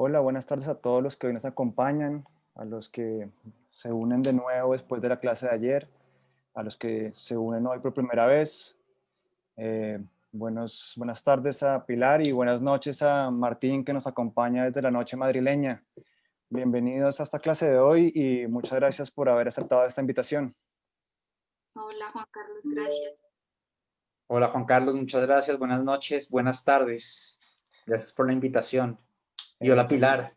Hola, buenas tardes a todos los que hoy nos acompañan, a los que se unen de nuevo después de la clase de ayer, a los que se unen hoy por primera vez. Buenas tardes a Pilar y buenas noches a Martín que nos acompaña desde la noche madrileña. Bienvenidos a esta clase de hoy y muchas gracias por haber aceptado esta invitación. Hola Juan Carlos, gracias. Hola Juan Carlos, muchas gracias, buenas noches, buenas tardes. Gracias por la invitación. Y hola Qué gusto, Pilar.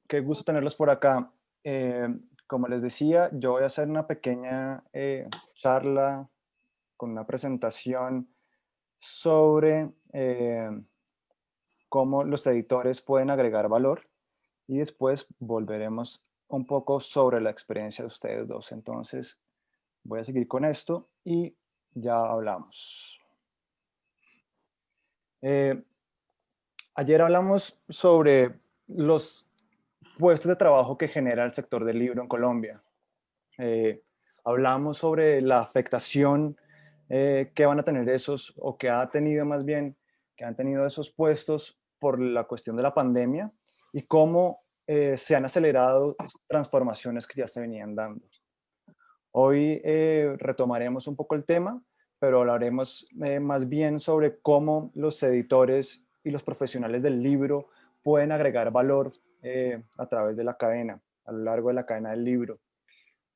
qué gusto tenerlos por acá. Eh, Como les decía, yo voy a hacer una pequeña charla con una presentación sobre cómo los editores pueden agregar valor y después volveremos un poco sobre la experiencia de ustedes dos. Entonces, voy a seguir con esto y ya hablamos. Eh, Ayer hablamos sobre los puestos de trabajo que genera el sector del libro en Colombia. Eh, Hablamos sobre la afectación que van a tener esos, o que ha tenido más bien, que han tenido esos puestos por la cuestión de la pandemia y cómo se han acelerado transformaciones que ya se venían dando. Hoy retomaremos un poco el tema, pero hablaremos más bien sobre cómo los editores y los profesionales del libro pueden agregar valor a través de la cadena, a lo largo de la cadena del libro.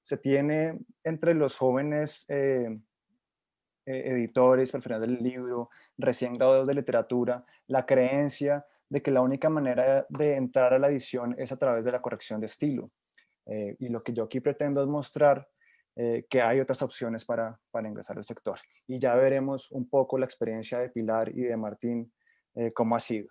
Se tiene entre los jóvenes editores, profesionales del libro, recién graduados de literatura, la creencia de que la única manera de entrar a la edición es a través de la corrección de estilo. Y lo que yo aquí pretendo es mostrar que hay otras opciones para ingresar al sector. Y ya veremos un poco la experiencia de Pilar y de Martín, cómo ha sido.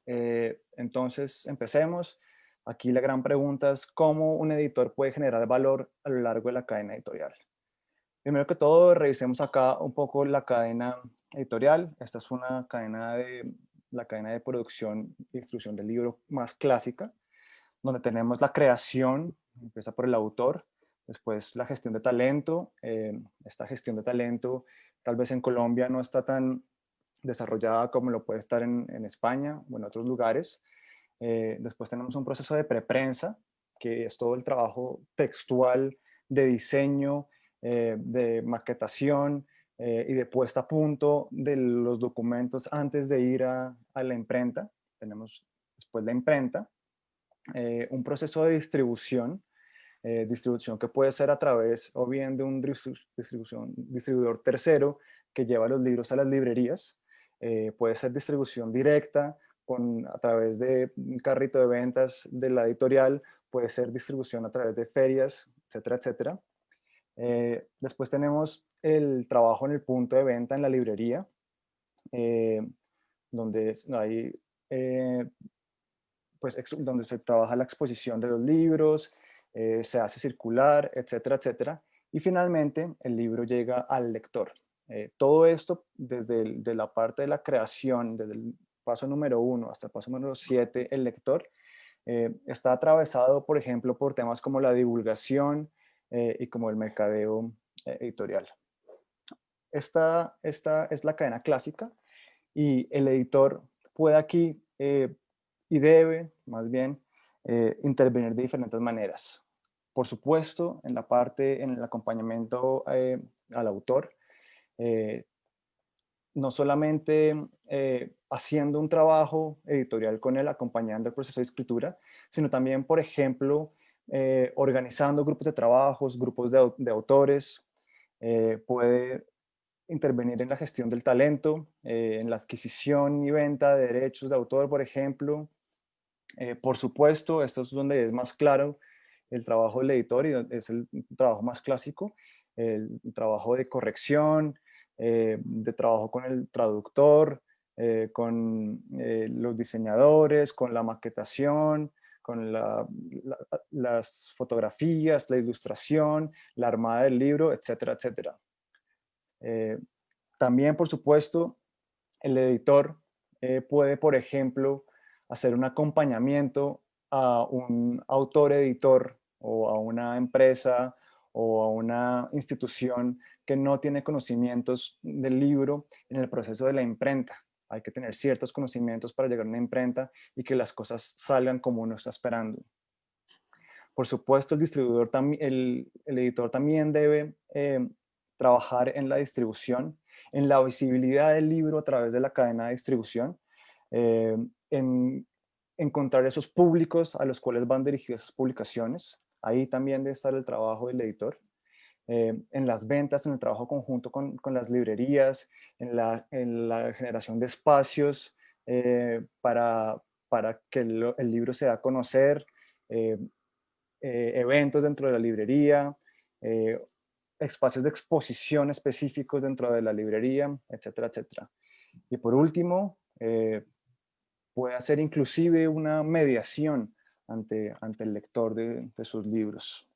Entonces, empecemos. Aquí la gran pregunta es cómo un editor puede generar valor a lo largo de la cadena editorial. Primero que todo, revisemos acá un poco la cadena editorial. Esta es la cadena de producción y distribución del libro más clásica, donde tenemos la creación, empieza por el autor, después la gestión de talento. Esta gestión de talento tal vez en Colombia no está tan desarrollada como lo puede estar en España o en otros lugares. Después tenemos un proceso de preprensa, que es todo el trabajo textual de diseño, de maquetación y de puesta a punto de los documentos antes de ir a la imprenta. Tenemos después la imprenta, un proceso de distribución que puede ser a través o bien de un distribuidor tercero que lleva los libros a las librerías, puede ser distribución directa a través de un carrito de ventas de la editorial, puede ser distribución a través de ferias, etcétera, etcétera. Después tenemos el trabajo en el punto de venta en la librería, eh, donde hay eh, donde se trabaja la exposición de los libros, se hace circular, etcétera, etcétera. Y finalmente el libro llega al lector. Todo esto desde de la parte de la creación, desde el paso número 1 hasta el paso número 7, el lector, está atravesado, por ejemplo, por temas como la divulgación y como el mercadeo editorial. Esta es la cadena clásica y el editor puede aquí y debe más bien intervenir de diferentes maneras. Por supuesto, en el acompañamiento al autor, eh, no solamente haciendo un trabajo editorial con él, acompañando el proceso de escritura, sino también, por ejemplo, organizando grupos de trabajos, grupos de autores, puede intervenir en la gestión del talento, en la adquisición y venta de derechos de autor, por ejemplo. Por supuesto, esto es donde es más claro el trabajo del editor y es el trabajo más clásico, el trabajo de corrección, de trabajo con el traductor, con los diseñadores, con la maquetación, con las fotografías, la ilustración, la armada del libro, etcétera, etcétera. Eh, También, por supuesto, el editor puede, por ejemplo, hacer un acompañamiento a un autor editor o a una empresa o a una institución que no tiene conocimientos del libro en el proceso de la imprenta. Hay que tener ciertos conocimientos para llegar a una imprenta y que las cosas salgan como uno está esperando. Por supuesto, el editor también debe trabajar en la distribución, en la visibilidad del libro a través de la cadena de distribución, en encontrar esos públicos a los cuales van dirigidas esas publicaciones. Ahí también debe estar el trabajo del editor. En las ventas, en el trabajo conjunto con las librerías, en la generación de espacios para que el libro se dé a conocer, eh, eventos dentro de la librería, eh, espacios de exposición específicos dentro de la librería, etcétera, etcétera. Y por último, puede hacer inclusive una mediación ante el lector de sus libros.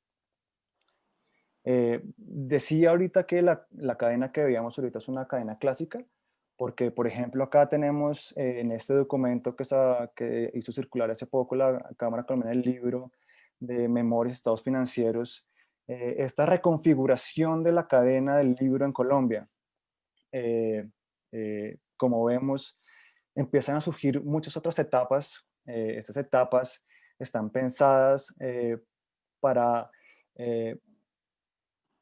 Decía ahorita que la cadena que veíamos ahorita es una cadena clásica, porque, por ejemplo, acá tenemos en este documento que hizo circular hace poco la Cámara Colombiana del Libro de Memorias y Estados Financieros, esta reconfiguración de la cadena del libro en Colombia. Como vemos, empiezan a surgir muchas otras etapas. Estas etapas están pensadas para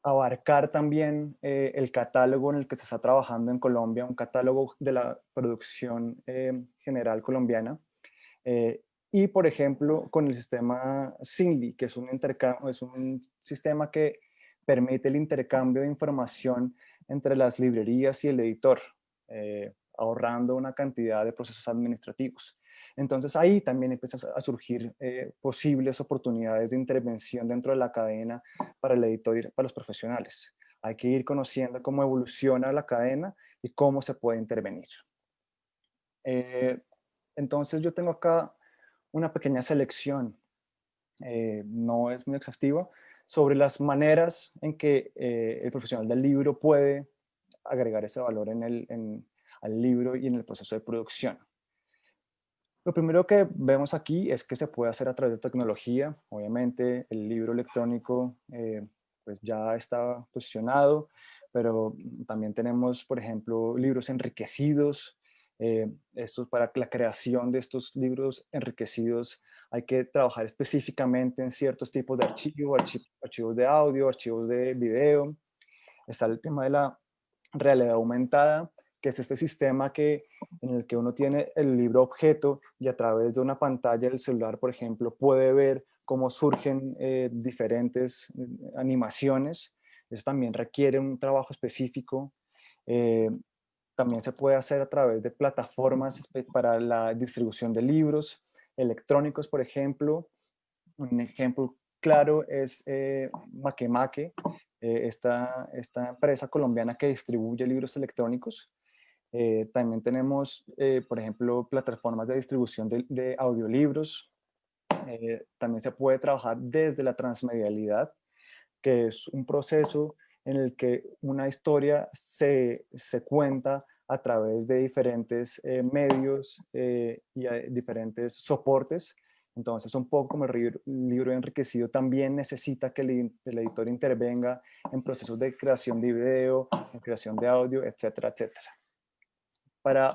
abarcar también el catálogo en el que se está trabajando en Colombia, un catálogo de la producción general colombiana. Y, por ejemplo, con el sistema SINDI, que es un sistema que permite el intercambio de información entre las librerías y el editor, ahorrando una cantidad de procesos administrativos. Entonces ahí también empiezan a surgir posibles oportunidades de intervención dentro de la cadena para el editor y para los profesionales. Hay que ir conociendo cómo evoluciona la cadena y cómo se puede intervenir. Entonces yo tengo acá una pequeña selección, no es muy exhaustiva, sobre las maneras en que el profesional del libro puede agregar ese valor al libro y en el proceso de producción. Lo primero que vemos aquí es que se puede hacer a través de tecnología. Obviamente el libro electrónico pues ya está posicionado, pero también tenemos, por ejemplo, libros enriquecidos. Para la creación de estos libros enriquecidos hay que trabajar específicamente en ciertos tipos de archivos de audio, archivos de video. Está el tema de la realidad aumentada, que es este sistema en el que uno tiene el libro objeto y a través de una pantalla del celular, por ejemplo, puede ver cómo surgen diferentes animaciones. Eso también requiere un trabajo específico. También se puede hacer a través de plataformas para la distribución de libros electrónicos, por ejemplo. Un ejemplo claro es Makemake, esta empresa colombiana que distribuye libros electrónicos. También tenemos, por ejemplo, plataformas de distribución de audiolibros. También se puede trabajar desde la transmedialidad, que es un proceso en el que una historia se cuenta a través de diferentes medios y diferentes soportes. Entonces, un poco como el libro enriquecido también necesita que el editor intervenga en procesos de creación de video, en creación de audio, etcétera, etcétera. Para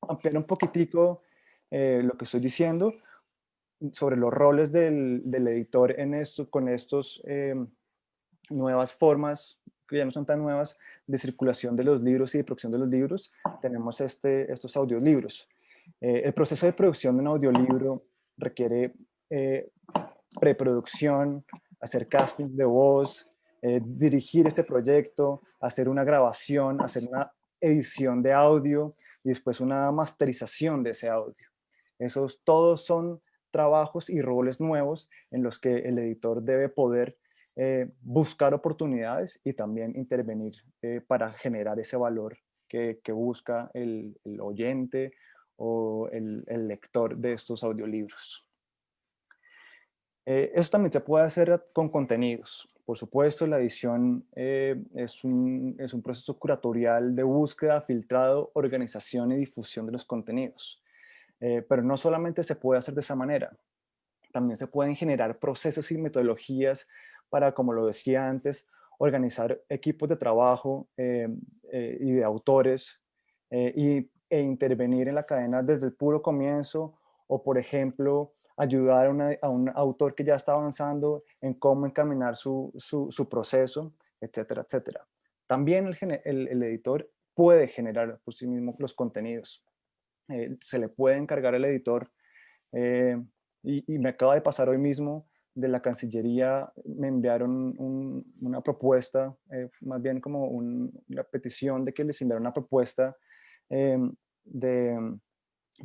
ampliar un poquitico lo que estoy diciendo sobre los roles del editor con estos nuevas formas, que ya no son tan nuevas, de circulación de los libros y de producción de los libros, tenemos estos audiolibros. El proceso de producción de un audiolibro requiere preproducción, hacer castings de voz, dirigir este proyecto, hacer una grabación, hacer una edición de audio y después una masterización de ese audio. Esos todos son trabajos y roles nuevos en los que el editor debe poder buscar oportunidades y también intervenir para generar ese valor que busca el oyente o el lector de estos audiolibros. Eso también se puede hacer con contenidos. Por supuesto, la edición es un proceso curatorial de búsqueda, filtrado, organización y difusión de los contenidos. Pero no solamente se puede hacer de esa manera. También se pueden generar procesos y metodologías para, como lo decía antes, organizar equipos de trabajo y de autores y e intervenir en la cadena desde el puro comienzo, o por ejemplo, ayudar a un autor que ya está avanzando en cómo encaminar su proceso, etcétera, etcétera. También el editor puede generar por sí mismo los contenidos. Se le puede encargar al editor, y me acaba de pasar hoy mismo, de la Cancillería me enviaron una propuesta, más bien como una petición de que les enviaran una propuesta eh, de,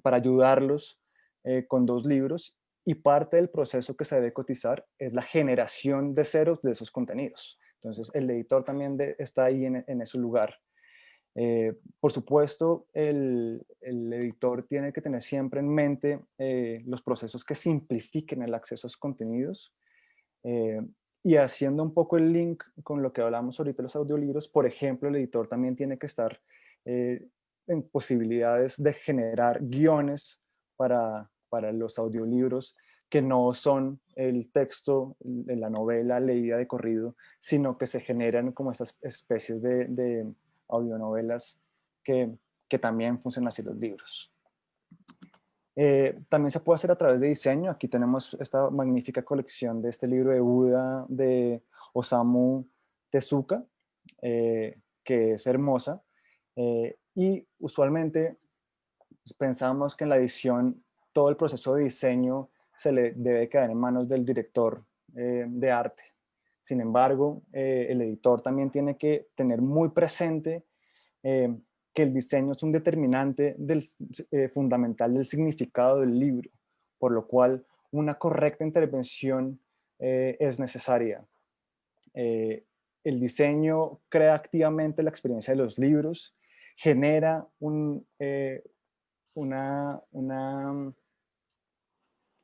para ayudarlos con 2 libros, y parte del proceso que se debe cotizar es la generación de ceros de esos contenidos. Entonces el editor también está ahí en ese lugar. Por supuesto, el editor tiene que tener siempre en mente los procesos que simplifiquen el acceso a esos contenidos. eh, y haciendo un poco el link con lo que hablamos ahorita de los audiolibros, por ejemplo, el editor también tiene que estar eh, en posibilidades de generar guiones para los audiolibros que no son el texto de la novela leída de corrido, sino que se generan como estas especies de audionovelas que, que también funcionan así los libros. También se puede hacer a través de diseño. Aquí tenemos esta magnífica colección de este libro de Buda de Osamu Tezuka, que es hermosa. Y usualmente pensamos que en la edición todo el proceso de diseño se le debe quedar en manos del director de arte. Sin embargo, el editor también tiene que tener muy presente eh, que el diseño es un determinante fundamental del significado del libro, por lo cual una correcta intervención es necesaria. El diseño crea activamente la experiencia de los libros, genera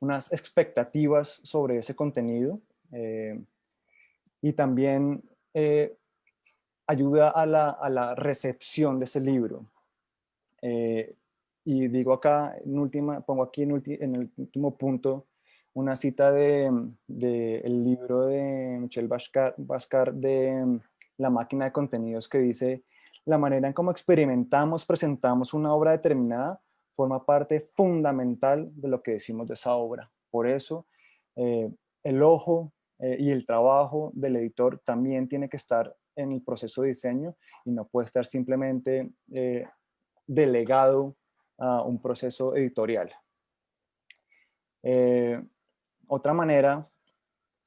unas expectativas sobre ese contenido, y también ayuda a la recepción de ese libro. Y digo acá, pongo aquí en el último punto una cita del libro de Michel Bhaskar de La máquina de contenidos, que dice: la manera en cómo experimentamos, presentamos una obra determinada forma parte fundamental de lo que decimos de esa obra. Por eso, el ojo y el trabajo del editor también tiene que estar en el proceso de diseño, y no puede estar simplemente delegado a un proceso editorial. Otra manera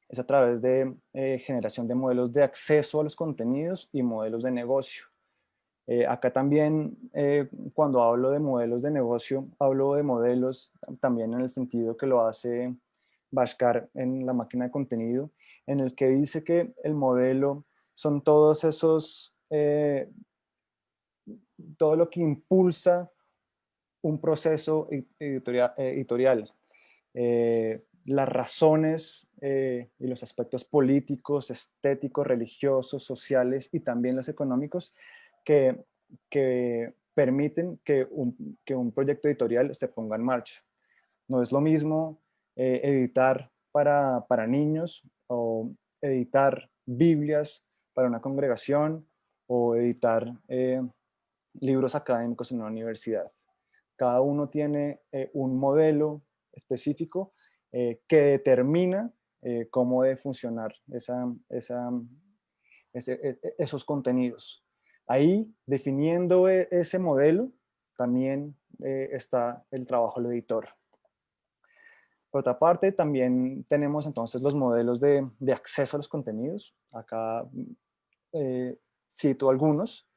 es a través de generación de modelos de acceso a los contenidos y modelos de negocio. Acá también, cuando hablo de modelos de negocio, hablo de modelos también en el sentido que lo hace Bhaskar en La máquina de contenido, en el que dice que el modelo son todos esos, todo lo que impulsa un proceso editorial. Las razones y los aspectos políticos, estéticos, religiosos, sociales y también los económicos que, que permiten que un proyecto editorial se ponga en marcha. No es lo mismo editar para niños, o editar Biblias para una congregación, o editar libros académicos en una universidad. Cada uno tiene un modelo específico que determina cómo debe funcionar esos contenidos. Ahí, definiendo ese modelo, también está el trabajo del editor. Por otra parte, también tenemos entonces los modelos de acceso a los contenidos. Acá cito algunos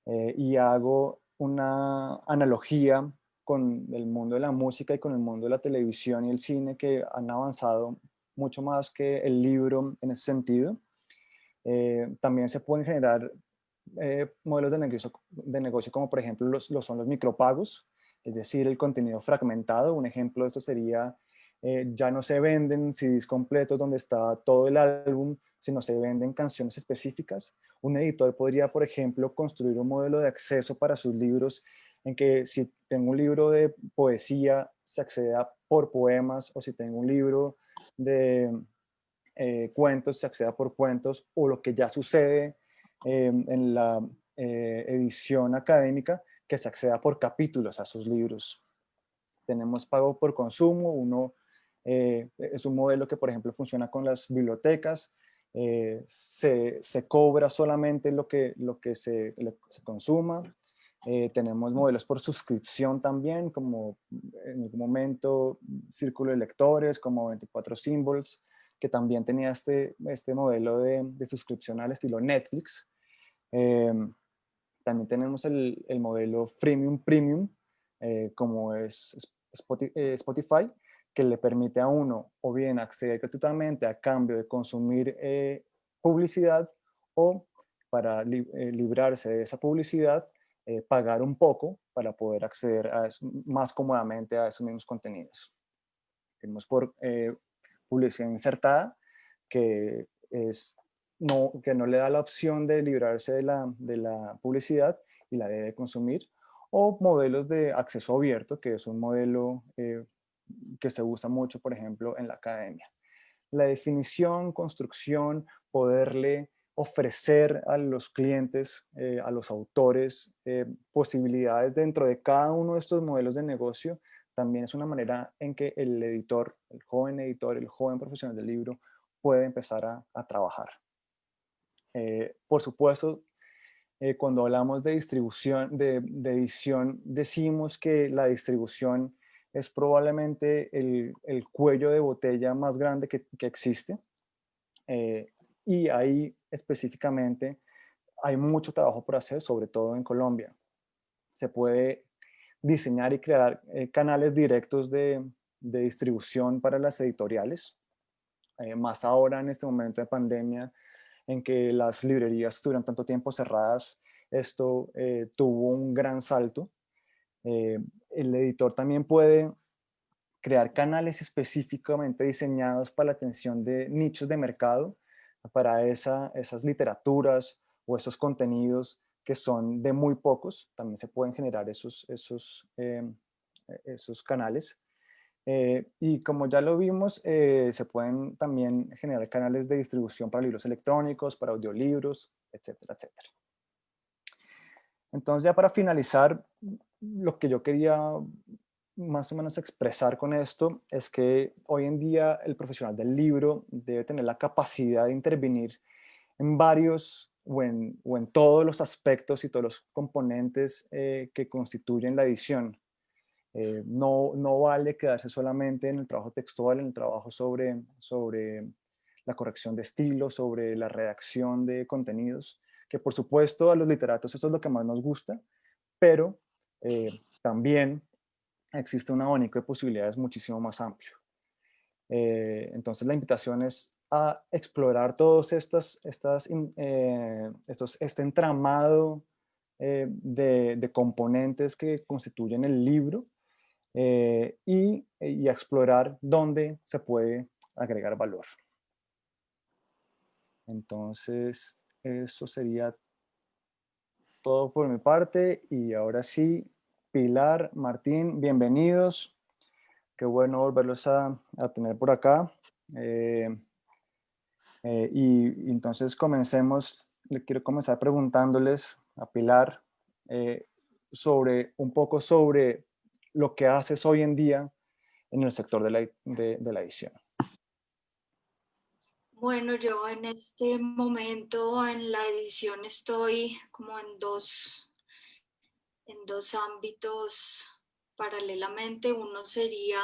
y hago una analogía con el mundo de la música y con el mundo de la televisión y el cine, que han avanzado mucho más que el libro en ese sentido. También se pueden generar modelos de negocio como por ejemplo son los micropagos, es decir, el contenido fragmentado. Un ejemplo de esto sería, ya no se venden CDs completos donde está todo el álbum, sino se venden canciones específicas. Un editor podría, por ejemplo, construir un modelo de acceso para sus libros, en que si tengo un libro de poesía, se acceda por poemas, o si tengo un libro de cuentos, se acceda por cuentos, o lo que ya sucede en la edición académica, que se acceda por capítulos a sus libros. Tenemos pago por consumo, es un modelo que, por ejemplo, funciona con las bibliotecas. Se cobra solamente lo que se consuma. Tenemos modelos por suscripción también, como en algún momento Círculo de Lectores, como 24 Symbols, que también tenía este modelo de suscripción al estilo Netflix. También tenemos el modelo freemium premium, como es Spotify, que le permite a uno o bien acceder gratuitamente a cambio de consumir publicidad, o para librarse de esa publicidad, pagar un poco para poder acceder más cómodamente a esos mismos contenidos. Tenemos por publicidad insertada, que que no le da la opción de librarse de la publicidad y la debe consumir, o modelos de acceso abierto, que es un modelo que se usa mucho, por ejemplo, en la academia. La definición, construcción, poderle ofrecer a los clientes, a los autores, posibilidades dentro de cada uno de estos modelos de negocio, también es una manera en que el editor, el joven profesional del libro, puede empezar a trabajar. Por supuesto, cuando hablamos de distribución, de edición, decimos que la distribución es probablemente el cuello de botella más grande que existe. Y ahí específicamente hay mucho trabajo por hacer, sobre todo en Colombia. Se puede diseñar y crear canales directos de distribución para las editoriales, más ahora en este momento de pandemia, en que las librerías estuvieron tanto tiempo cerradas. Esto tuvo un gran salto. El editor también puede crear canales específicamente diseñados para la atención de nichos de mercado, para esas literaturas o esos contenidos que son de muy pocos. También se pueden generar esos canales. Y como ya lo vimos, se pueden también generar canales de distribución para libros electrónicos, para audiolibros, etcétera, etcétera. Entonces, ya para finalizar, lo que yo quería más o menos expresar con esto es que hoy en día el profesional del libro debe tener la capacidad de intervenir en varios o en todos los aspectos y todos los componentes que constituyen la edición. No vale quedarse solamente en el trabajo textual, en el trabajo sobre la corrección de estilo, sobre la redacción de contenidos, que por supuesto a los literatos eso es lo que más nos gusta, pero también existe un abanico de posibilidades muchísimo más amplio. Entonces la invitación es a explorar todos este entramado de componentes que constituyen el libro, y a explorar dónde se puede agregar valor. Entonces, eso sería todo por mi parte, y ahora sí, Pilar, Martín, bienvenidos. Qué bueno volverlos a tener por acá. Y entonces comencemos. Le quiero comenzar preguntándoles a Pilar sobre un poco sobre lo que haces hoy en día en el sector de la edición. Bueno, yo en este momento en la edición estoy como en dos ámbitos paralelamente. Uno sería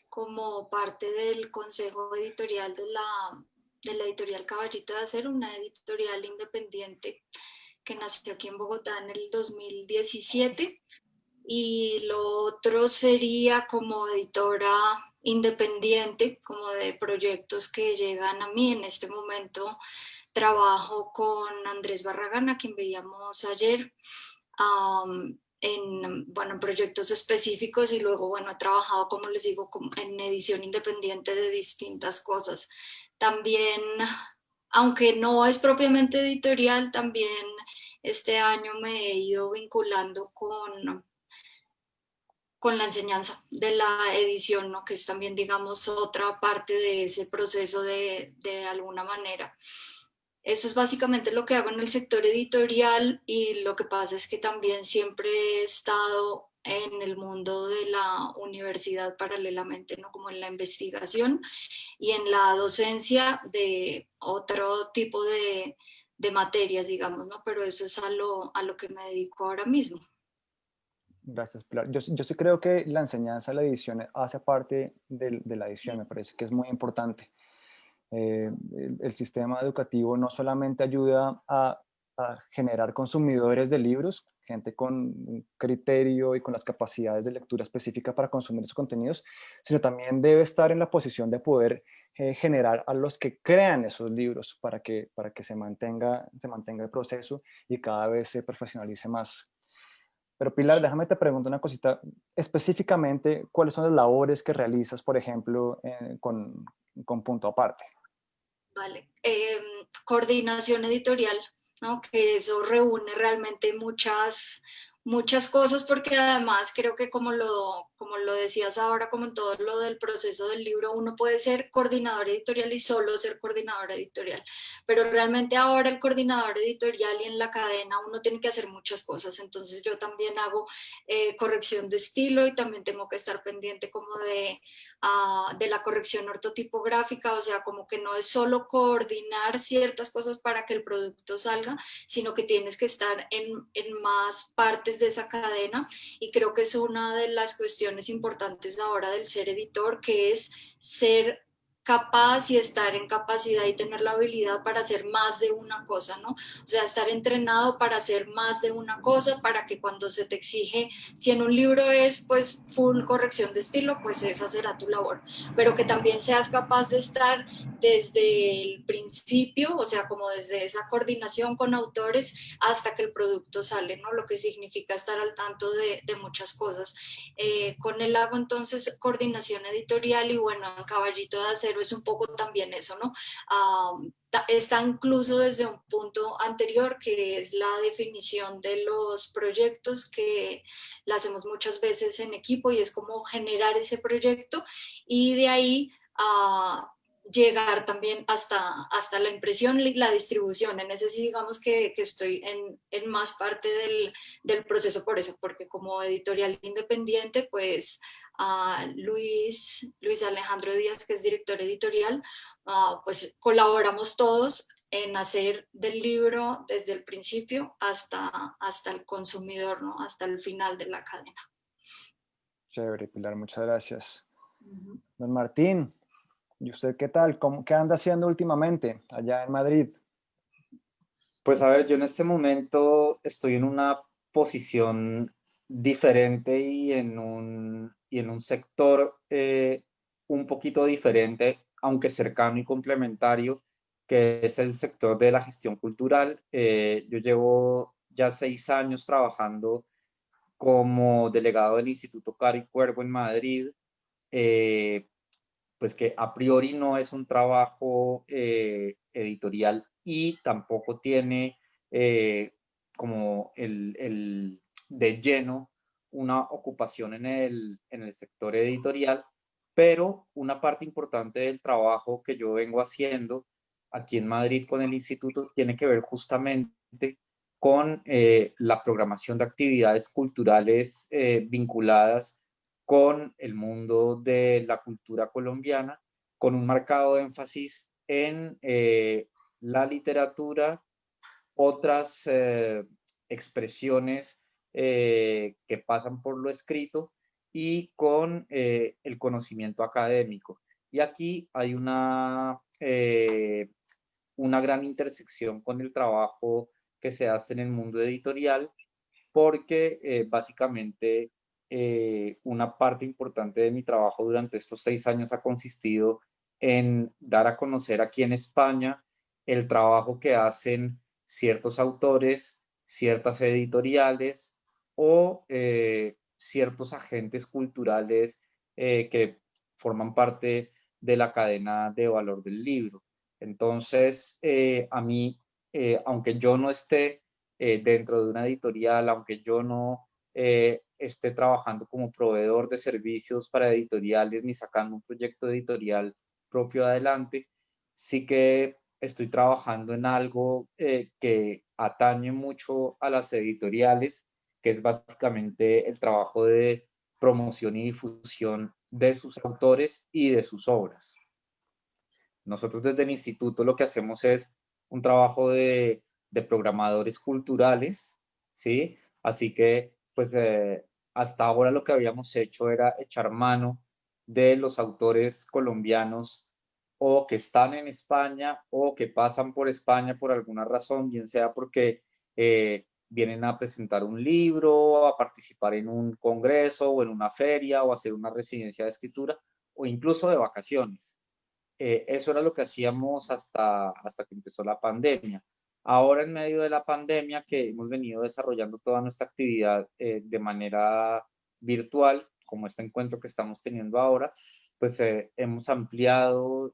como parte del consejo editorial de la editorial Caballito de Acero, una editorial independiente que nació aquí en Bogotá en el 2017. Y lo otro sería como editora independiente, como de proyectos que llegan a mí. En este momento trabajo con Andrés Barragán, a quien veíamos ayer, en proyectos específicos, y luego, he trabajado, como les digo, en edición independiente de distintas cosas. También, aunque no es propiamente editorial, también este año me he ido vinculando con la enseñanza de la edición, ¿no? Que es también, digamos, otra parte de ese proceso de alguna manera. Eso es básicamente lo que hago en el sector editorial y lo que pasa es que también siempre he estado en el mundo de la universidad paralelamente, ¿no? Como en la investigación y en la docencia de otro tipo de materias, digamos, ¿no? Pero eso es a lo que me dedico ahora mismo. Gracias, Pilar. Yo sí creo que la enseñanza de la edición hace parte de la edición, me parece que es muy importante. El sistema educativo no solamente ayuda a generar consumidores de libros, gente con un criterio y con las capacidades de lectura específica para consumir esos contenidos, sino también debe estar en la posición de poder generar a los que crean esos libros para que se mantenga el proceso y cada vez se profesionalice más. Pero Pilar, Sí. déjame te pregunto una cosita. Específicamente, ¿cuáles son las labores que realizas, por ejemplo, con Punto Aparte? Vale. Coordinación editorial, ¿no? Que eso reúne realmente muchas cosas porque además creo que como lo decías ahora, como en todo lo del proceso del libro, uno puede ser coordinador editorial y solo ser coordinador editorial, pero realmente ahora el coordinador editorial y en la cadena uno tiene que hacer muchas cosas, entonces yo también hago corrección de estilo y también tengo que estar pendiente como de la corrección ortotipográfica, o sea, como que no es solo coordinar ciertas cosas para que el producto salga, sino que tienes que estar en más partes de esa cadena y creo que es una de las cuestiones importantes ahora del ser editor, que es ser capaz y estar en capacidad y tener la habilidad para hacer más de una cosa, ¿no? O sea, estar entrenado para hacer más de una cosa, para que cuando se te exige, si en un libro es pues full corrección de estilo, pues esa será tu labor, pero que también seas capaz de estar desde el principio, o sea, como desde esa coordinación con autores hasta que el producto sale, ¿no? Lo que significa estar al tanto de muchas cosas. Con el hago entonces coordinación editorial y bueno, en Caballito de Acero es un poco también eso, ¿no? Está incluso desde un punto anterior que es la definición de los proyectos que la hacemos muchas veces en equipo y es como generar ese proyecto y de ahí a llegar también hasta la impresión y la distribución. En ese sí digamos que estoy en más parte del proceso por eso, porque como editorial independiente, pues Luis Alejandro Díaz, que es director editorial, pues colaboramos todos en hacer del libro desde el principio hasta el consumidor, ¿no? Hasta el final de la cadena. Chévere, Pilar, muchas gracias. Uh -huh. Don Martín, ¿y usted qué tal? ¿Qué anda haciendo últimamente allá en Madrid? Pues a ver, yo en este momento estoy en una posición diferente y en un sector un poquito diferente, aunque cercano y complementario, que es el sector de la gestión cultural. Yo llevo ya 6 años trabajando como delegado del Instituto Caro y Cuervo en Madrid, eh, pues que a priori no es un trabajo editorial y tampoco tiene como de lleno una ocupación en el sector editorial, pero una parte importante del trabajo que yo vengo haciendo aquí en Madrid con el instituto tiene que ver justamente con la programación de actividades culturales vinculadas con el mundo de la cultura colombiana, con un marcado énfasis en la literatura, otras expresiones que pasan por lo escrito y con el conocimiento académico. Y aquí hay una gran intersección con el trabajo que se hace en el mundo editorial, porque básicamente una parte importante de mi trabajo durante estos 6 años ha consistido en dar a conocer aquí en España el trabajo que hacen ciertos autores, ciertas editoriales o ciertos agentes culturales que forman parte de la cadena de valor del libro. Entonces, a mí, aunque yo no esté dentro de una editorial, aunque yo no esté trabajando como proveedor de servicios para editoriales ni sacando un proyecto editorial propio adelante, sí que estoy trabajando en algo que atañe mucho a las editoriales, que es básicamente el trabajo de promoción y difusión de sus autores y de sus obras. Nosotros desde el instituto lo que hacemos es un trabajo de programadores culturales, ¿sí? Así que, pues, hasta ahora lo que habíamos hecho era echar mano de los autores colombianos o que están en España o que pasan por España por alguna razón, bien sea porque vienen a presentar un libro, a participar en un congreso o en una feria o a hacer una residencia de escritura o incluso de vacaciones. Eso era lo que hacíamos hasta que empezó la pandemia. Ahora, en medio de la pandemia, que hemos venido desarrollando toda nuestra actividad de manera virtual, como este encuentro que estamos teniendo ahora, pues hemos ampliado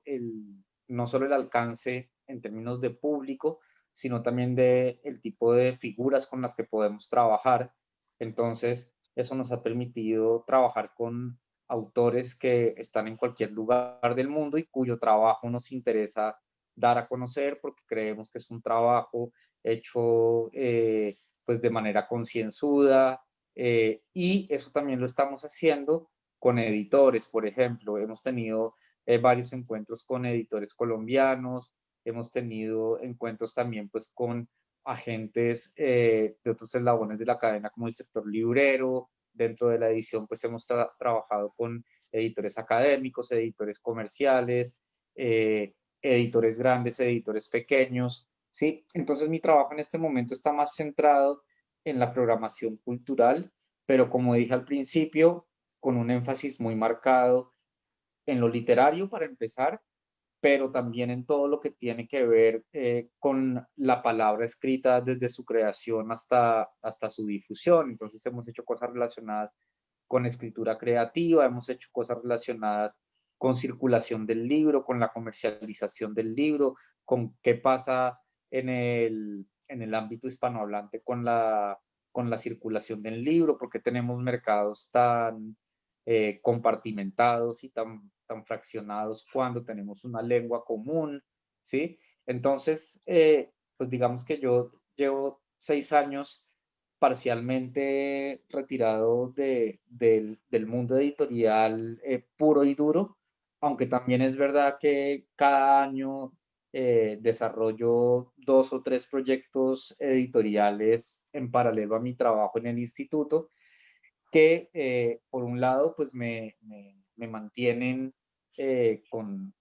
no solo el alcance en términos de público, sino también de el tipo de figuras con las que podemos trabajar. Entonces, eso nos ha permitido trabajar con autores que están en cualquier lugar del mundo y cuyo trabajo nos interesa dar a conocer porque creemos que es un trabajo hecho pues de manera concienzuda, y eso también lo estamos haciendo con editores. Por ejemplo, hemos tenido varios encuentros con editores colombianos, hemos tenido encuentros también pues con agentes de otros eslabones de la cadena como el sector librero. Dentro de la edición, pues hemos trabajado con editores académicos, editores comerciales, editores grandes, editores pequeños, ¿sí? Entonces mi trabajo en este momento está más centrado en la programación cultural, pero como dije al principio, con un énfasis muy marcado en lo literario para empezar, pero también en todo lo que tiene que ver con la palabra escrita desde su creación hasta su difusión. Entonces hemos hecho cosas relacionadas con escritura creativa, hemos hecho cosas relacionadas con circulación del libro, con la comercialización del libro, con qué pasa en el ámbito hispanohablante con la circulación del libro, porque tenemos mercados tan compartimentados y tan fraccionados cuando tenemos una lengua común, ¿sí? Entonces, pues digamos que yo llevo 6 años parcialmente retirado del mundo editorial puro y duro, aunque también es verdad que cada año desarrollo 2 o 3 proyectos editoriales en paralelo a mi trabajo en el instituto, que por un lado pues me mantienen con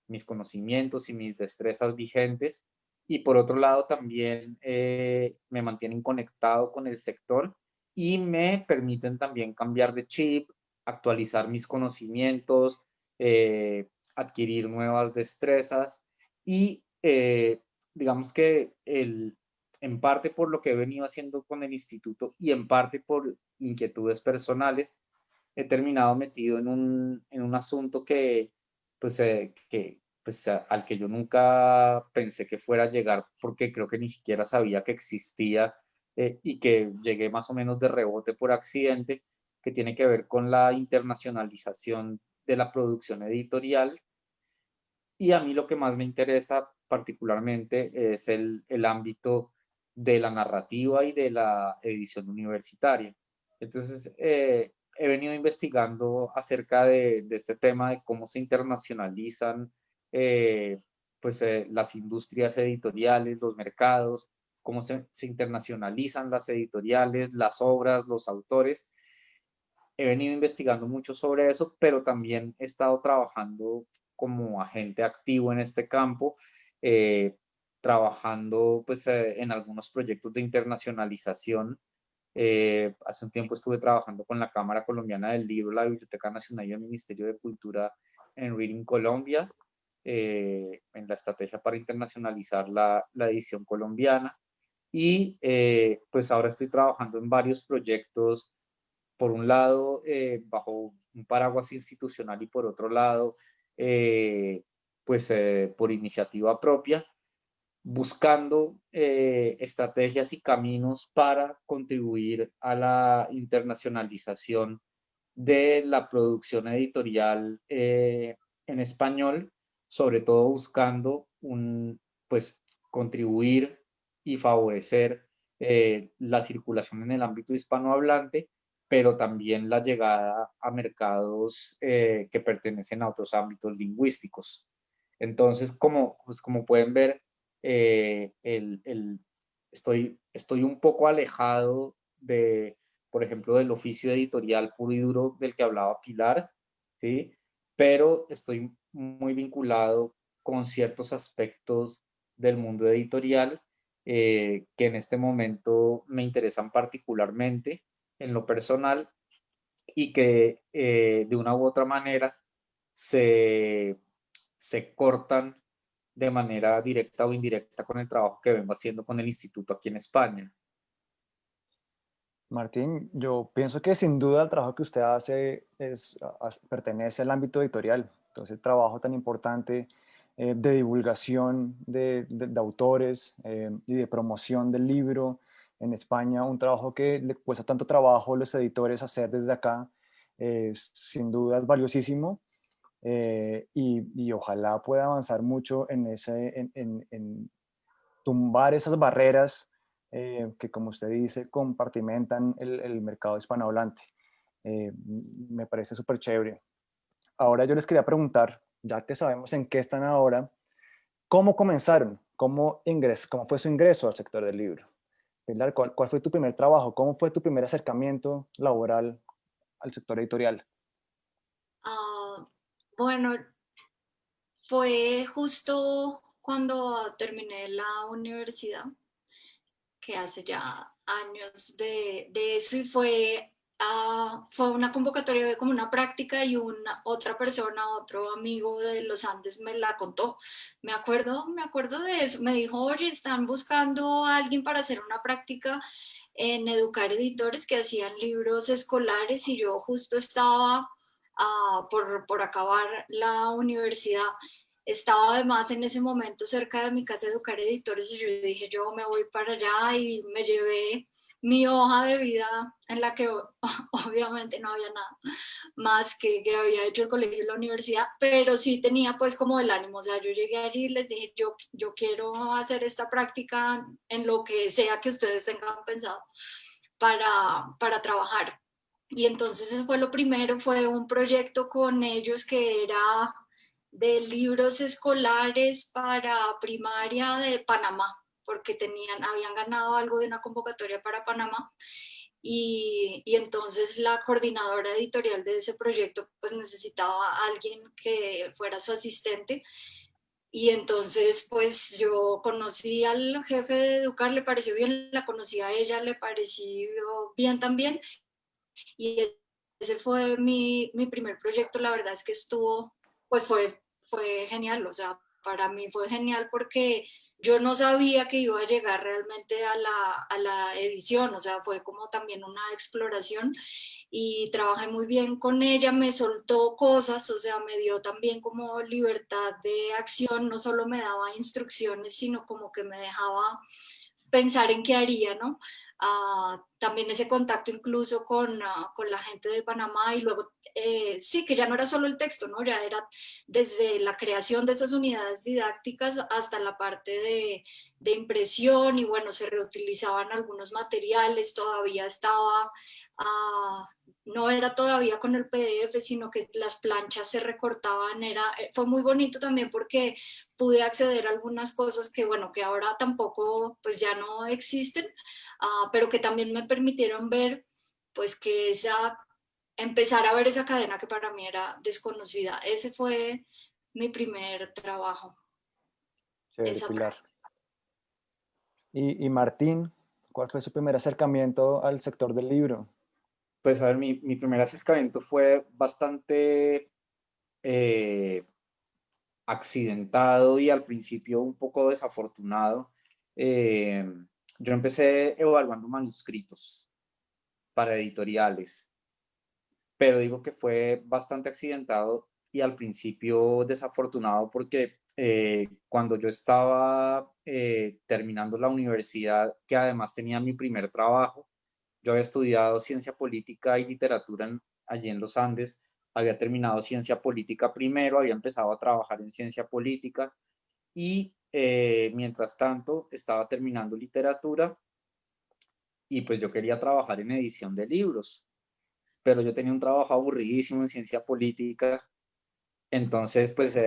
mis conocimientos y mis destrezas vigentes, y por otro lado también me mantienen conectado con el sector y me permiten también cambiar de chip, actualizar mis conocimientos, adquirir nuevas destrezas y digamos que en parte por lo que he venido haciendo con el instituto y en parte por inquietudes personales, he terminado metido en un asunto al que yo nunca pensé que fuera a llegar, porque creo que ni siquiera sabía que existía, y que llegué más o menos de rebote por accidente, que tiene que ver con la internacionalización de la producción editorial. Y a mí lo que más me interesa particularmente es el ámbito de la narrativa y de la edición universitaria. Entonces, he venido investigando acerca de este tema de cómo se internacionalizan las industrias editoriales, los mercados, cómo se internacionalizan las editoriales, las obras, los autores. He venido investigando mucho sobre eso, pero también he estado trabajando como agente activo en este campo, eh, trabajando en algunos proyectos de internacionalización. Hace un tiempo estuve trabajando con la Cámara Colombiana del Libro, la Biblioteca Nacional y el Ministerio de Cultura en Reading Colombia, en la estrategia para internacionalizar la edición colombiana. Y pues ahora estoy trabajando en varios proyectos, por un lado bajo un paraguas institucional y por otro lado por iniciativa propia, buscando estrategias y caminos para contribuir a la internacionalización de la producción editorial en español, sobre todo buscando pues, contribuir y favorecer la circulación en el ámbito hispanohablante, pero también la llegada a mercados que pertenecen a otros ámbitos lingüísticos. Entonces, pues como pueden ver, estoy un poco alejado por ejemplo, del oficio editorial puro y duro del que hablaba Pilar, ¿sí? Pero estoy muy vinculado con ciertos aspectos del mundo editorial que en este momento me interesan particularmente en lo personal y que de una u otra manera se, se cortan de manera directa o indirecta con el trabajo que vengo haciendo con el instituto aquí en España. Martín, yo pienso que sin duda el trabajo que usted hace pertenece al ámbito editorial. Entonces, el trabajo tan importante de divulgación de autores y de promoción del libro en España, un trabajo que le cuesta tanto trabajo a los editores hacer desde acá, sin duda es valiosísimo y ojalá pueda avanzar mucho en tumbar esas barreras que, como usted dice, compartimentan el mercado hispanohablante. Me parece súper chévere. Ahora yo les quería preguntar, ya que sabemos en qué están ahora, ¿cómo comenzaron? ¿Cómo fue su ingreso al sector del libro? Pilar, ¿cuál fue tu primer trabajo? ¿Cómo fue tu primer acercamiento laboral al sector editorial? Ah, bueno, fue justo cuando terminé la universidad, que hace ya años de eso, y fue una convocatoria de como una práctica y otra persona, otro amigo de los Andes me la contó. Me acuerdo de eso. Me dijo, oye, están buscando a alguien para hacer una práctica en educar editores que hacían libros escolares y yo justo estaba por acabar la universidad. Estaba además en ese momento cerca de mi casa de Educar Editores y yo dije, yo me voy para allá y me llevé mi hoja de vida en la que obviamente no había nada más que había hecho el colegio y la universidad, pero sí tenía pues como el ánimo, o sea, yo llegué allí y les dije, yo quiero hacer esta práctica en lo que sea que ustedes tengan pensado para trabajar. Y entonces eso fue lo primero, fue un proyecto con ellos que era de libros escolares para primaria de Panamá, porque habían ganado algo de una convocatoria para Panamá. Y entonces la coordinadora editorial de ese proyecto pues necesitaba a alguien que fuera su asistente. Y entonces pues yo conocí al jefe de Educar, le pareció bien, la conocí a ella, le pareció bien también. Y ese fue mi primer proyecto. La verdad es que pues fue genial, o sea, para mí fue genial porque yo no sabía que iba a llegar realmente a la edición, o sea, fue como también una exploración y trabajé muy bien con ella, me soltó cosas, o sea, me dio también como libertad de acción, no solo me daba instrucciones, sino como que me dejaba pensar en qué haría, ¿no? También ese contacto incluso con la gente de Panamá y luego, sí, que ya no era solo el texto, ¿no? Ya era desde la creación de esas unidades didácticas hasta la parte de impresión y bueno, se reutilizaban algunos materiales, todavía estaba... no era todavía con el PDF, sino que las planchas se recortaban, fue muy bonito también porque pude acceder a algunas cosas que, bueno, que ahora tampoco, pues ya no existen, pero que también me permitieron ver, pues que empezar a ver esa cadena que para mí era desconocida. Ese fue mi primer trabajo, Chévere, esa Pilar. práctica. Y Martín, ¿cuál fue su primer acercamiento al sector del libro? Pues a ver, mi primer acercamiento fue bastante eh, accidentado y al principio un poco desafortunado. Eh, yo empecé evaluando manuscritos para editoriales, pero digo que fue bastante accidentado y al principio desafortunado porque cuando yo estaba terminando la universidad, que además tenía mi primer trabajo, yo había estudiado ciencia política y literatura allí en los Andes, había terminado ciencia política primero, había empezado a trabajar en ciencia política y mientras tanto estaba terminando literatura y pues yo quería trabajar en edición de libros, pero yo tenía un trabajo aburridísimo en ciencia política, entonces pues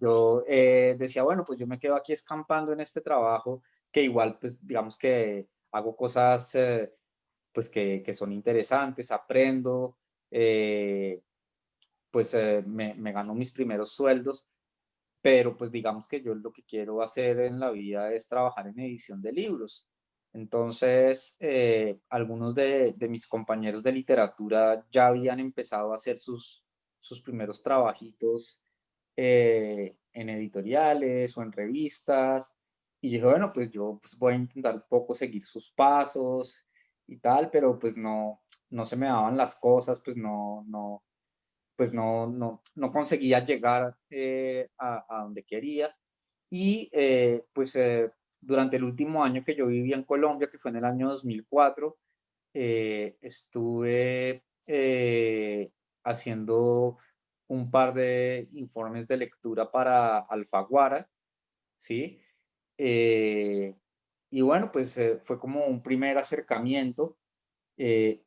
yo decía, bueno, pues yo me quedo aquí escampando en este trabajo, que igual pues digamos que hago cosas pues que son interesantes, aprendo, pues me gano mis primeros sueldos, pero pues digamos que yo lo que quiero hacer en la vida es trabajar en edición de libros. Entonces, algunos de mis compañeros de literatura ya habían empezado a hacer sus primeros trabajitos en editoriales o en revistas. Y dije, bueno, pues yo pues voy a intentar un poco seguir sus pasos y tal, pero pues no se me daban las cosas, pues no conseguía llegar a donde quería. Y pues durante el último año que yo viví en Colombia, que fue en el año 2004, estuve haciendo un par de informes de lectura para Alfaguara, ¿sí? Eh, y bueno, pues fue como un primer acercamiento. Eh,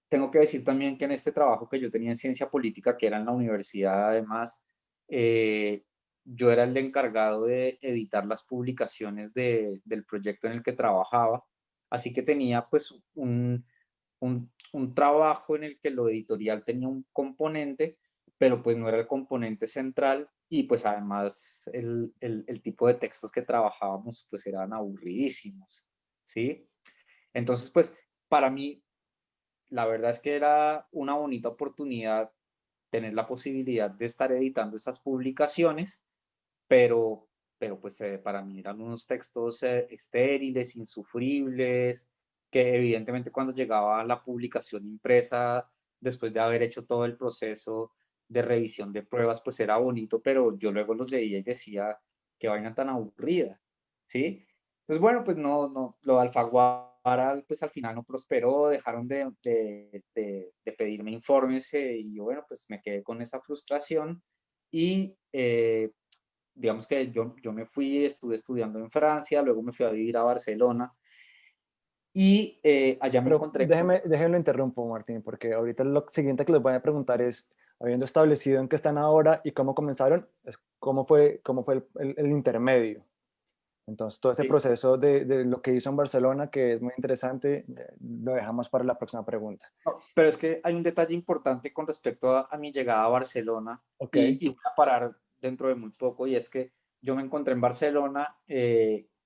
Tengo que decir también que en este trabajo que yo tenía en ciencia política, que era en la universidad además, eh, yo era el encargado de editar las publicaciones del proyecto en el que trabajaba, así que tenía pues un trabajo en el que lo editorial tenía un componente, pero pues no era el componente central y pues además el tipo de textos que trabajábamos pues eran aburridísimos, ¿sí? Entonces pues para mí la verdad es que era una bonita oportunidad tener la posibilidad de estar editando esas publicaciones, pero, pero pues para mí eran unos textos estériles, insufribles, que evidentemente cuando llegaba la publicación impresa, después de haber hecho todo el proceso de revisión de pruebas, pues era bonito, pero yo luego los leía y decía, qué vaina tan aburrida, ¿sí? Entonces, bueno, pues lo de Alfaguara, pues al final no prosperó, dejaron de pedirme informes y yo, bueno, pues me quedé con esa frustración y digamos que yo me fui, estuve estudiando en Francia, luego me fui a vivir a Barcelona y allá me Pero encontré con... déjeme lo interrumpo, Martín, porque ahorita lo siguiente que les voy a preguntar es, habiendo establecido en qué están ahora y cómo comenzaron, es cómo fue el intermedio. Entonces, todo ese Sí, proceso de lo que hizo en Barcelona, que es muy interesante, lo dejamos para la próxima pregunta. no, pero es que hay un detalle importante con respecto a mi llegada a Barcelona Ok, y voy a parar dentro de muy poco y es que yo me encontré en Barcelona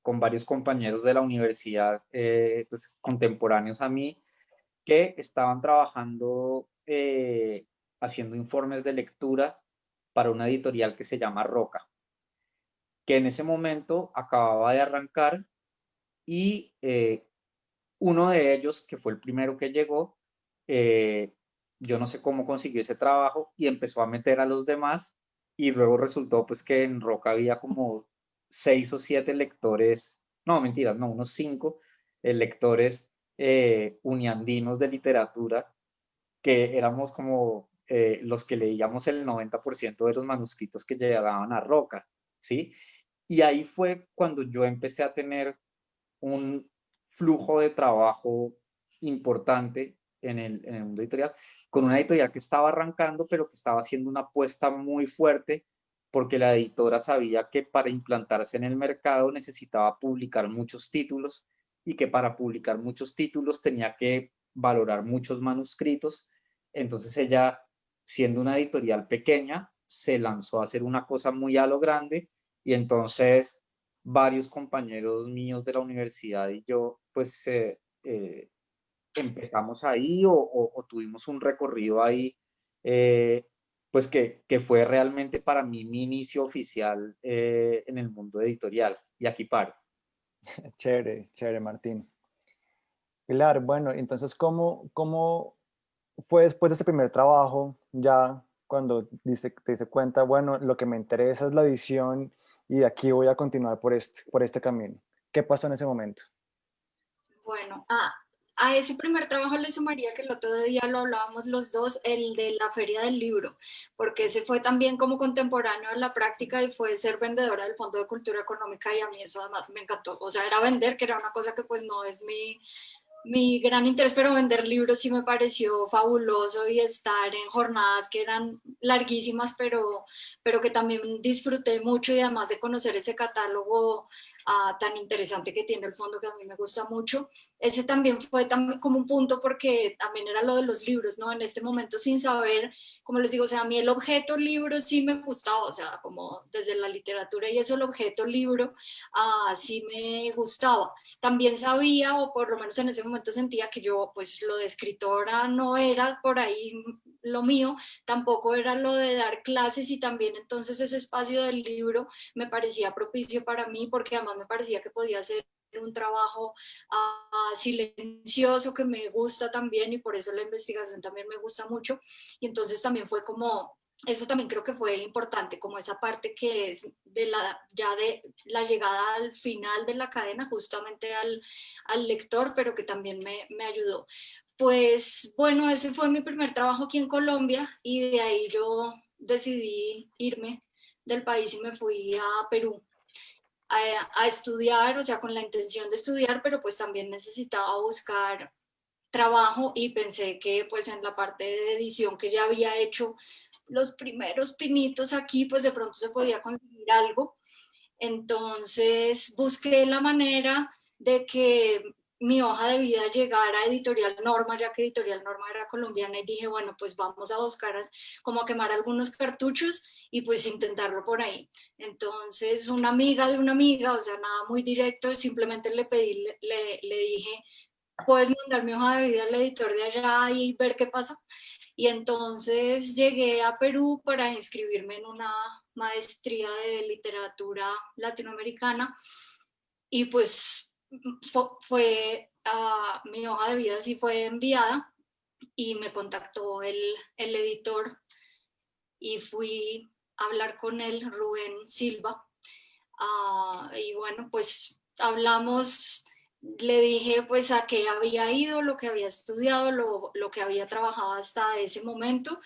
con varios compañeros de la universidad pues, contemporáneos a mí que estaban trabajando haciendo informes de lectura para una editorial que se llama Roca, que en ese momento acababa de arrancar y uno de ellos, que fue el primero que llegó, eh, yo no sé cómo consiguió ese trabajo y empezó a meter a los demás y luego resultó pues que en Roca había como 6 o 7 lectores, no mentiras, no, unos 5 lectores uniandinos de literatura que éramos como los que leíamos el 90% de los manuscritos que llegaban a Roca, ¿sí? Y ahí fue cuando yo empecé a tener un flujo de trabajo importante en el mundo editorial, con una editorial que estaba arrancando, pero que estaba haciendo una apuesta muy fuerte, porque la editora sabía que para implantarse en el mercado necesitaba publicar muchos títulos y que para publicar muchos títulos tenía que valorar muchos manuscritos. Entonces ella, siendo una editorial pequeña, se lanzó a hacer una cosa muy a lo grande y entonces varios compañeros míos de la universidad y yo, pues empezamos ahí o tuvimos un recorrido ahí, pues que fue realmente para mí mi inicio oficial en el mundo editorial. Y aquí paro. chévere, chévere, Martín. Pilar, bueno, entonces, ¿cómo fue después de ese primer trabajo, ya cuando te diste cuenta, bueno, lo que me interesa es la edición y de aquí voy a continuar por este camino? ¿Qué pasó en ese momento? Bueno, A ese primer trabajo le sumaría, que el otro día lo hablábamos los dos, el de la Feria del Libro, porque ese fue también como contemporáneo a la práctica y fue ser vendedora del Fondo de Cultura Económica, y a mí eso además me encantó. O sea, era vender, que era una cosa que pues no es mi gran interés, pero vender libros sí me pareció fabuloso, y estar en jornadas que eran larguísimas, pero que también disfruté mucho, y además de conocer ese catálogo tan interesante que tiene el fondo, que a mí me gusta mucho. Ese también fue también como un punto, porque también era lo de los libros, ¿no? En este momento, sin saber, como les digo, o sea, a mí el objeto libro sí me gustaba, o sea, como desde la literatura y eso, el objeto libro sí me gustaba. También sabía, o por lo menos en ese momento sentía, que yo, pues lo de escritora no era por ahí lo mío, tampoco era lo de dar clases, y también entonces ese espacio del libro me parecía propicio para mí, porque además me parecía que podía ser un trabajo silencioso, que me gusta también, y por eso la investigación también me gusta mucho. Y entonces también fue como, eso también creo que fue importante, como esa parte que es de ya de la llegada al final de la cadena, justamente al lector, pero que también me ayudó. Pues bueno, ese fue mi primer trabajo aquí en Colombia, y de ahí yo decidí irme del país y me fui a Perú a estudiar, o sea, con la intención de estudiar, pero pues también necesitaba buscar trabajo, y pensé que pues en la parte de edición que ya había hecho los primeros pinitos aquí, pues de pronto se podía conseguir algo. Entonces busqué la manera de que mi hoja de vida llegara a Editorial Norma, ya que Editorial Norma era colombiana, y dije, bueno, pues vamos a buscar como a quemar algunos cartuchos y pues intentarlo por ahí. Entonces una amiga de una amiga, o sea, nada muy directo, simplemente le pedí, le dije, puedes mandar mi hoja de vida al editor de allá y ver qué pasa. Y entonces llegué a Perú para inscribirme en una maestría de literatura latinoamericana, y pues mi hoja de vida sí fue enviada, y me contactó el editor, y fui a hablar con él, Rubén Silva. Y bueno, pues hablamos, le dije pues a qué había ido, lo que había estudiado, lo que había trabajado hasta ese momento,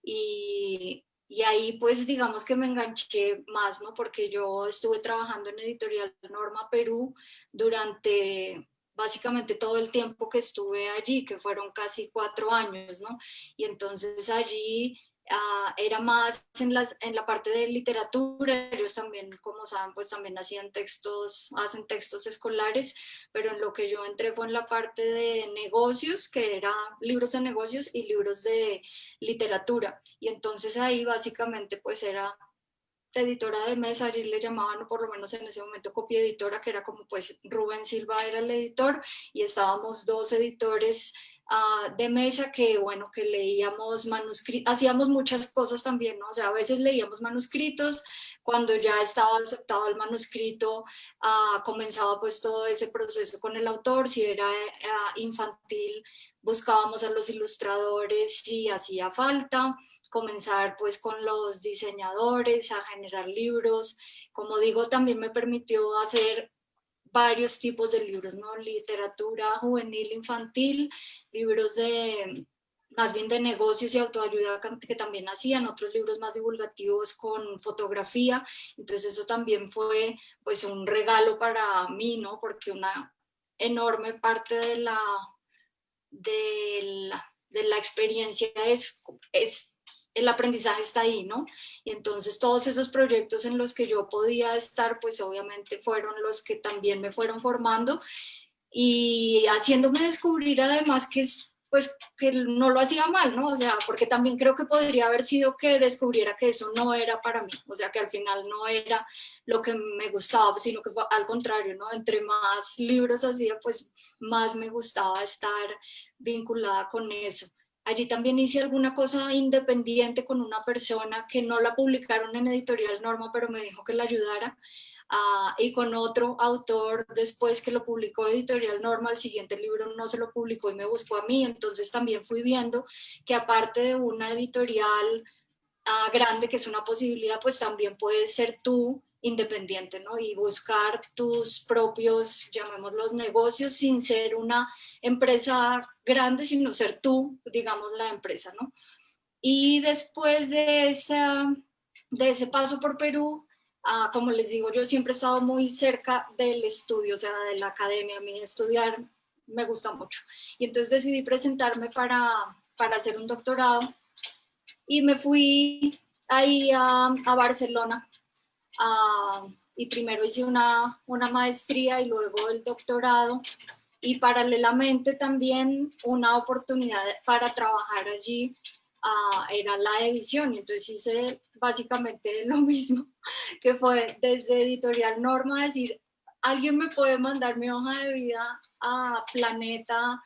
y ahí pues digamos que me enganché más, ¿no? Porque yo estuve trabajando en Editorial Norma Perú durante básicamente todo el tiempo que estuve allí, que fueron casi 4 años, ¿no? Y entonces allí era más en la parte de literatura. Ellos también, como saben, pues también hacen textos escolares, pero en lo que yo entré fue en la parte de negocios, que era libros de negocios y libros de literatura. Y entonces ahí básicamente pues era editora de mesa, allí le llamaban, o por lo menos en ese momento copieditora, que era como pues Rubén Silva era el editor, y estábamos dos editores de mesa, que bueno, que leíamos manuscritos, hacíamos muchas cosas también, ¿no? O sea, a veces leíamos manuscritos, cuando ya estaba aceptado el manuscrito, comenzaba pues todo ese proceso con el autor. Si era infantil, buscábamos a los ilustradores si hacía falta, comenzar pues con los diseñadores a generar libros. Como digo, también me permitió hacer varios tipos de libros, ¿no? Literatura juvenil, infantil, libros de más bien de negocios y autoayuda, que también hacían, otros libros más divulgativos con fotografía. Entonces eso también fue pues un regalo para mí, ¿no? Porque una enorme parte de la experiencia es el aprendizaje está ahí, ¿no? Y entonces todos esos proyectos en los que yo podía estar, pues obviamente fueron los que también me fueron formando y haciéndome descubrir además que pues que no lo hacía mal, ¿no? O sea, porque también creo que podría haber sido que descubriera que eso no era para mí, o sea, que al final no era lo que me gustaba, sino que fue al contrario, ¿no? Entre más libros hacía, pues más me gustaba estar vinculada con eso. Allí también hice alguna cosa independiente con una persona que no la publicaron en Editorial Norma, pero me dijo que la ayudara. Y con otro autor después que lo publicó Editorial Norma, el siguiente libro no se lo publicó y me buscó a mí. Entonces también fui viendo que aparte de una editorial grande, que es una posibilidad, pues también puedes ser tú independiente, ¿no? Y buscar tus propios, llamémoslos negocios, sin ser una empresa grande, sino ser tú, digamos, la empresa, ¿no? Y después de ese paso por Perú, como les digo, yo siempre he estado muy cerca del estudio, o sea, de la academia. A mí estudiar me gusta mucho. Y entonces decidí presentarme para hacer un doctorado y me fui ahí a Barcelona. Y primero hice una maestría y luego el doctorado. Y paralelamente también una oportunidad para trabajar allí era la edición. Y entonces hice básicamente lo mismo, que fue desde Editorial Norma decir, alguien me puede mandar mi hoja de vida a Planeta,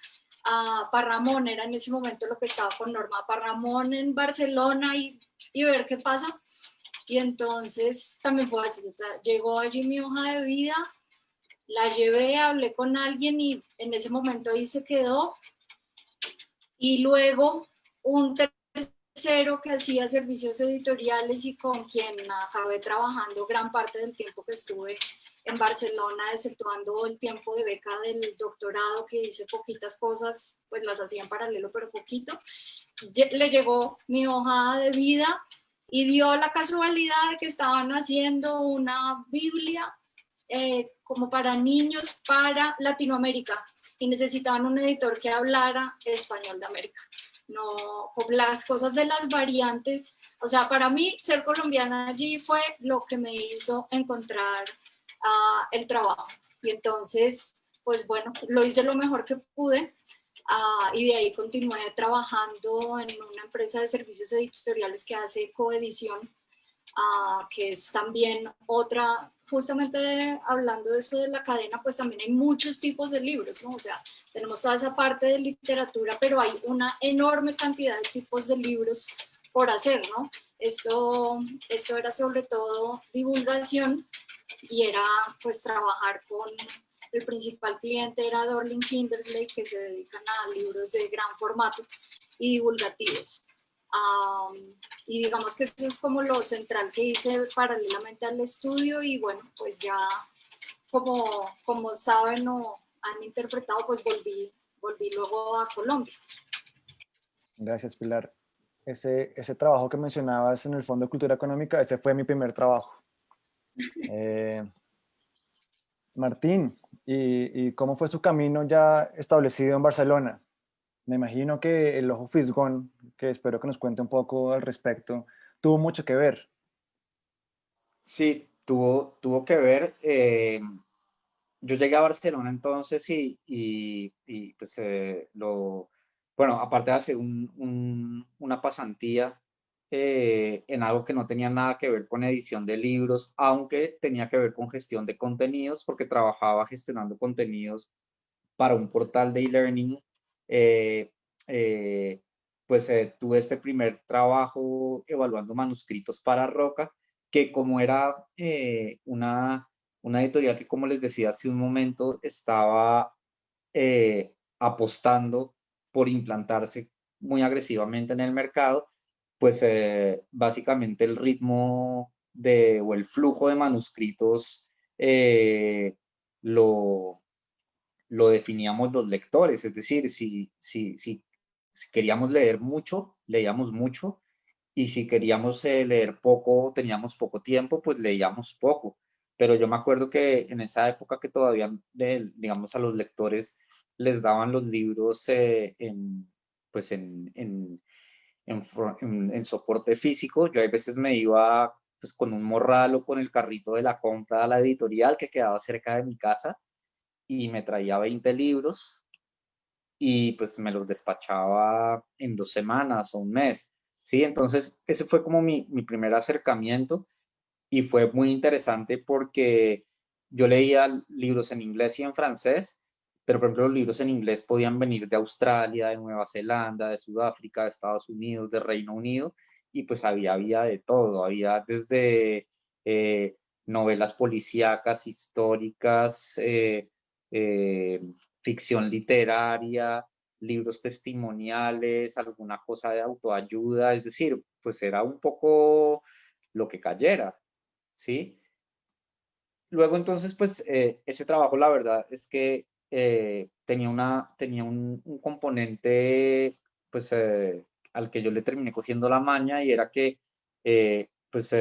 a Parramón, era en ese momento lo que estaba con Norma, Parramón en Barcelona y ver qué pasa. Y entonces también fue así, o sea, llegó allí mi hoja de vida, la llevé, hablé con alguien y en ese momento ahí se quedó. Y luego un tercero que hacía servicios editoriales y con quien acabé trabajando gran parte del tiempo que estuve en Barcelona, exceptuando el tiempo de beca del doctorado, que hice poquitas cosas, pues las hacía en paralelo, pero poquito. Le llegó mi hoja de vida y dio la casualidad de que estaban haciendo una Biblia como para niños para Latinoamérica y necesitaban un editor que hablara español de América. No, las cosas de las variantes, o sea, para mí ser colombiana allí fue lo que me hizo encontrar el trabajo. Y entonces, pues bueno, lo hice lo mejor que pude. Y de ahí continué trabajando en una empresa de servicios editoriales que hace coedición, que es también otra, justamente hablando de eso de la cadena, pues también hay muchos tipos de libros, ¿no? O sea, tenemos toda esa parte de literatura, pero hay una enorme cantidad de tipos de libros por hacer, ¿no? Esto era sobre todo divulgación y era pues trabajar con el principal cliente era Dorling Kindersley, que se dedican a libros de gran formato y divulgativos. Y digamos que eso es como lo central que hice paralelamente al estudio y bueno, pues ya como saben o han interpretado, pues volví luego a Colombia. Gracias, Pilar. Ese trabajo que mencionabas en el Fondo de Cultura Económica, ese fue mi primer trabajo. Martín, ¿y cómo fue su camino ya establecido en Barcelona? Me imagino que el ojo fisgón, que espero que nos cuente un poco al respecto, tuvo mucho que ver. Sí, tuvo que ver. Yo llegué a Barcelona entonces y pues bueno, aparte de hacer una pasantía en algo que no tenía nada que ver con edición de libros, aunque tenía que ver con gestión de contenidos, porque trabajaba gestionando contenidos para un portal de e-learning, eh, eh, pues tuve este primer trabajo evaluando manuscritos para Roca, que como era una editorial que, como les decía hace un momento, estaba apostando por implantarse muy agresivamente en el mercado, pues básicamente el ritmo o el flujo de manuscritos lo, lo definíamos los lectores, es decir, si queríamos leer mucho, leíamos mucho, y si queríamos leer poco, teníamos poco tiempo, pues leíamos poco. Pero yo me acuerdo que en esa época que todavía, digamos, a los lectores les daban los libros pues en soporte físico, yo a veces me iba pues con un morral o con el carrito de la compra a la editorial que quedaba cerca de mi casa y me traía 20 libros y pues me los despachaba en 2 semanas o un mes, ¿sí? Entonces ese fue como mi primer acercamiento y fue muy interesante porque yo leía libros en inglés y en francés, pero por ejemplo los libros en inglés podían venir de Australia, de Nueva Zelanda, de Sudáfrica, de Estados Unidos, de Reino Unido, y pues había de todo, había desde novelas policíacas, históricas, eh, ficción literaria, libros testimoniales, alguna cosa de autoayuda, es decir, pues era un poco lo que cayera, ¿sí? luego entonces, pues ese trabajo, la verdad es que tenía un componente, pues al que yo le terminé cogiendo la maña y era que, pues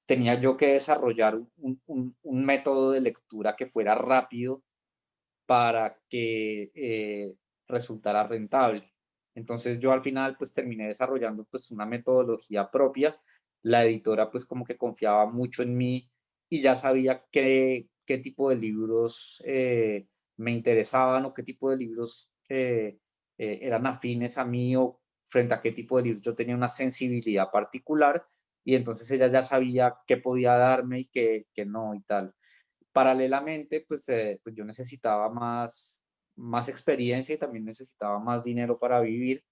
tenía yo que desarrollar un método de lectura que fuera rápido para que resultara rentable. Entonces yo al final pues terminé desarrollando pues una metodología propia. La editora pues como que confiaba mucho en mí y ya sabía qué tipo de libros me interesaban o qué tipo de libros eran afines a mí o frente a qué tipo de libros yo tenía una sensibilidad particular y entonces ella ya sabía qué podía darme y qué no y tal. Paralelamente, pues yo necesitaba más experiencia y también necesitaba más dinero para vivir.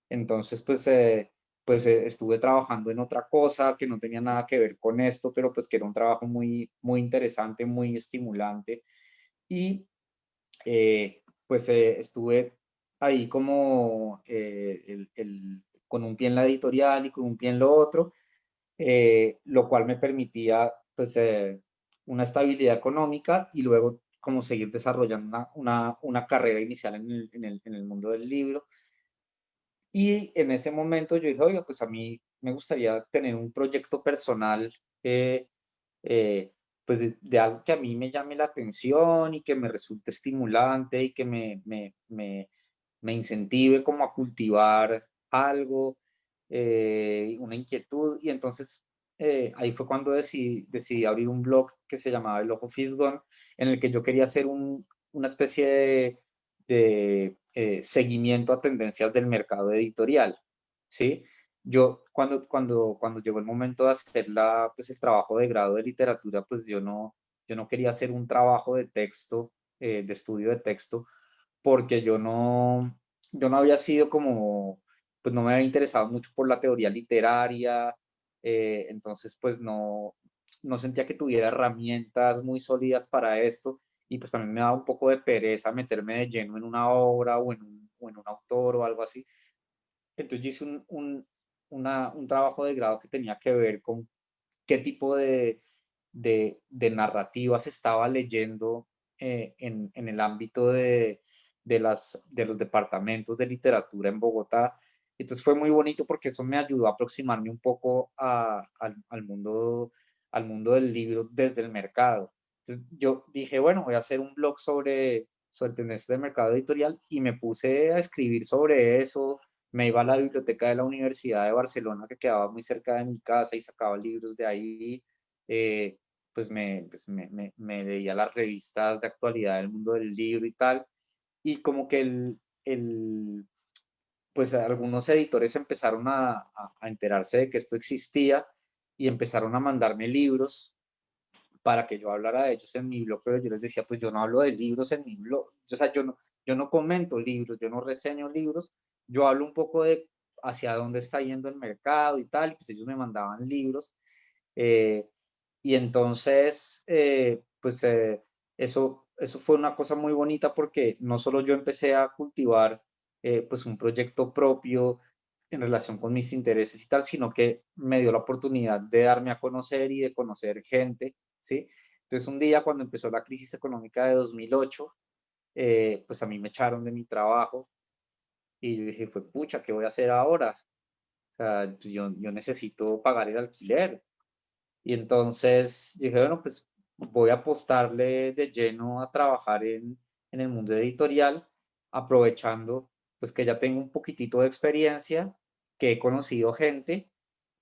Entonces, estuve trabajando en otra cosa que no tenía nada que ver con esto, pero pues que era un trabajo muy interesante, muy estimulante. Y estuve ahí como con un pie en la editorial y con un pie en lo otro, lo cual me permitía una estabilidad económica y luego como seguir desarrollando una carrera inicial en el mundo del libro. Y en ese momento yo dije, oye, pues a mí me gustaría tener un proyecto personal, eh, eh, pues de algo que a mí me llame la atención y que me resulte estimulante y que me incentive como a cultivar algo, una inquietud. Y entonces ahí fue cuando decidí abrir un blog que se llamaba El Ojo Fisgón, en el que yo quería hacer una especie de seguimiento a tendencias del mercado editorial, ¿sí? Yo cuando llegó el momento de hacer pues el trabajo de grado de literatura, pues yo no quería hacer un trabajo de texto, de estudio de texto, porque yo no había sido como, pues no me había interesado mucho por la teoría literaria, entonces pues no sentía que tuviera herramientas muy sólidas para esto y pues también me daba un poco de pereza meterme de lleno en una obra o en un autor o algo así. Entonces yo hice un trabajo de grado que tenía que ver con qué tipo de narrativas estaba leyendo en el ámbito de los departamentos de literatura en Bogotá. Entonces fue muy bonito porque eso me ayudó a aproximarme un poco al mundo del libro desde el mercado. Entonces yo dije, bueno, voy a hacer un blog sobre tendencias del mercado editorial y me puse a escribir sobre eso. Me iba a la biblioteca de la Universidad de Barcelona, que quedaba muy cerca de mi casa, y sacaba libros de ahí. eh, me leía las revistas de actualidad del mundo del libro y tal. Y como que pues algunos editores empezaron a enterarse de que esto existía y empezaron a mandarme libros para que yo hablara de ellos en mi blog, pero yo les decía, pues yo no hablo de libros en mi blog. O sea, yo no comento libros, yo no reseño libros, yo hablo un poco de hacia dónde está yendo el mercado y tal, y pues ellos me mandaban libros. eh, y entonces, eso fue una cosa muy bonita porque no solo yo empecé a cultivar pues un proyecto propio en relación con mis intereses y tal, sino que me dio la oportunidad de darme a conocer y de conocer gente, ¿sí? Entonces un día cuando empezó la crisis económica de 2008, pues a mí me echaron de mi trabajo y yo dije, pues pucha, ¿qué voy a hacer ahora? O sea, pues yo necesito pagar el alquiler. Y entonces dije, bueno, pues voy a apostarle de lleno a trabajar en el mundo editorial, aprovechando pues que ya tengo un poquitito de experiencia, que he conocido gente,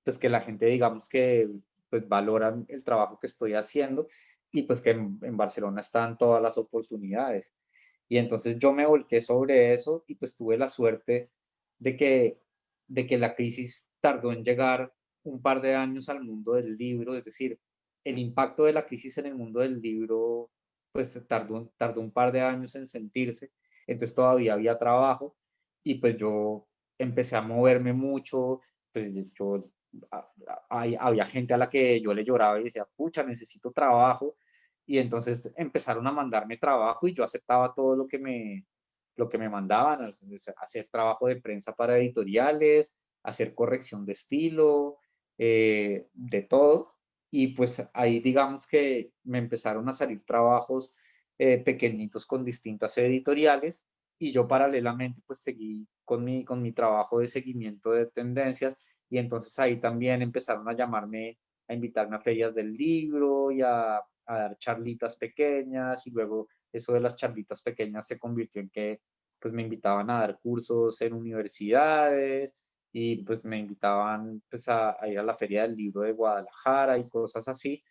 pues que la gente digamos que pues valoran el trabajo que estoy haciendo y pues que en Barcelona están todas las oportunidades. Y entonces yo me volqué sobre eso y pues tuve la suerte de que, de que la crisis tardó en llegar un par de años al mundo del libro, es decir, el impacto de la crisis en el mundo del libro pues tardó un par de años en sentirse, entonces todavía había trabajo y pues yo empecé a moverme mucho, pues yo, había gente a la que yo le lloraba y decía, pucha, necesito trabajo, y entonces empezaron a mandarme trabajo y yo aceptaba todo lo que me mandaban, hacer trabajo de prensa para editoriales, hacer corrección de estilo, de todo. y pues ahí digamos que me empezaron a salir trabajos pequeñitos con distintas editoriales y yo paralelamente pues seguí con mi trabajo de seguimiento de tendencias y entonces ahí también empezaron a llamarme, a invitarme a ferias del libro y a dar charlitas pequeñas y luego eso de las charlitas pequeñas se convirtió en que pues me invitaban a dar cursos en universidades y pues me invitaban pues a ir a la Feria del Libro de Guadalajara y cosas así.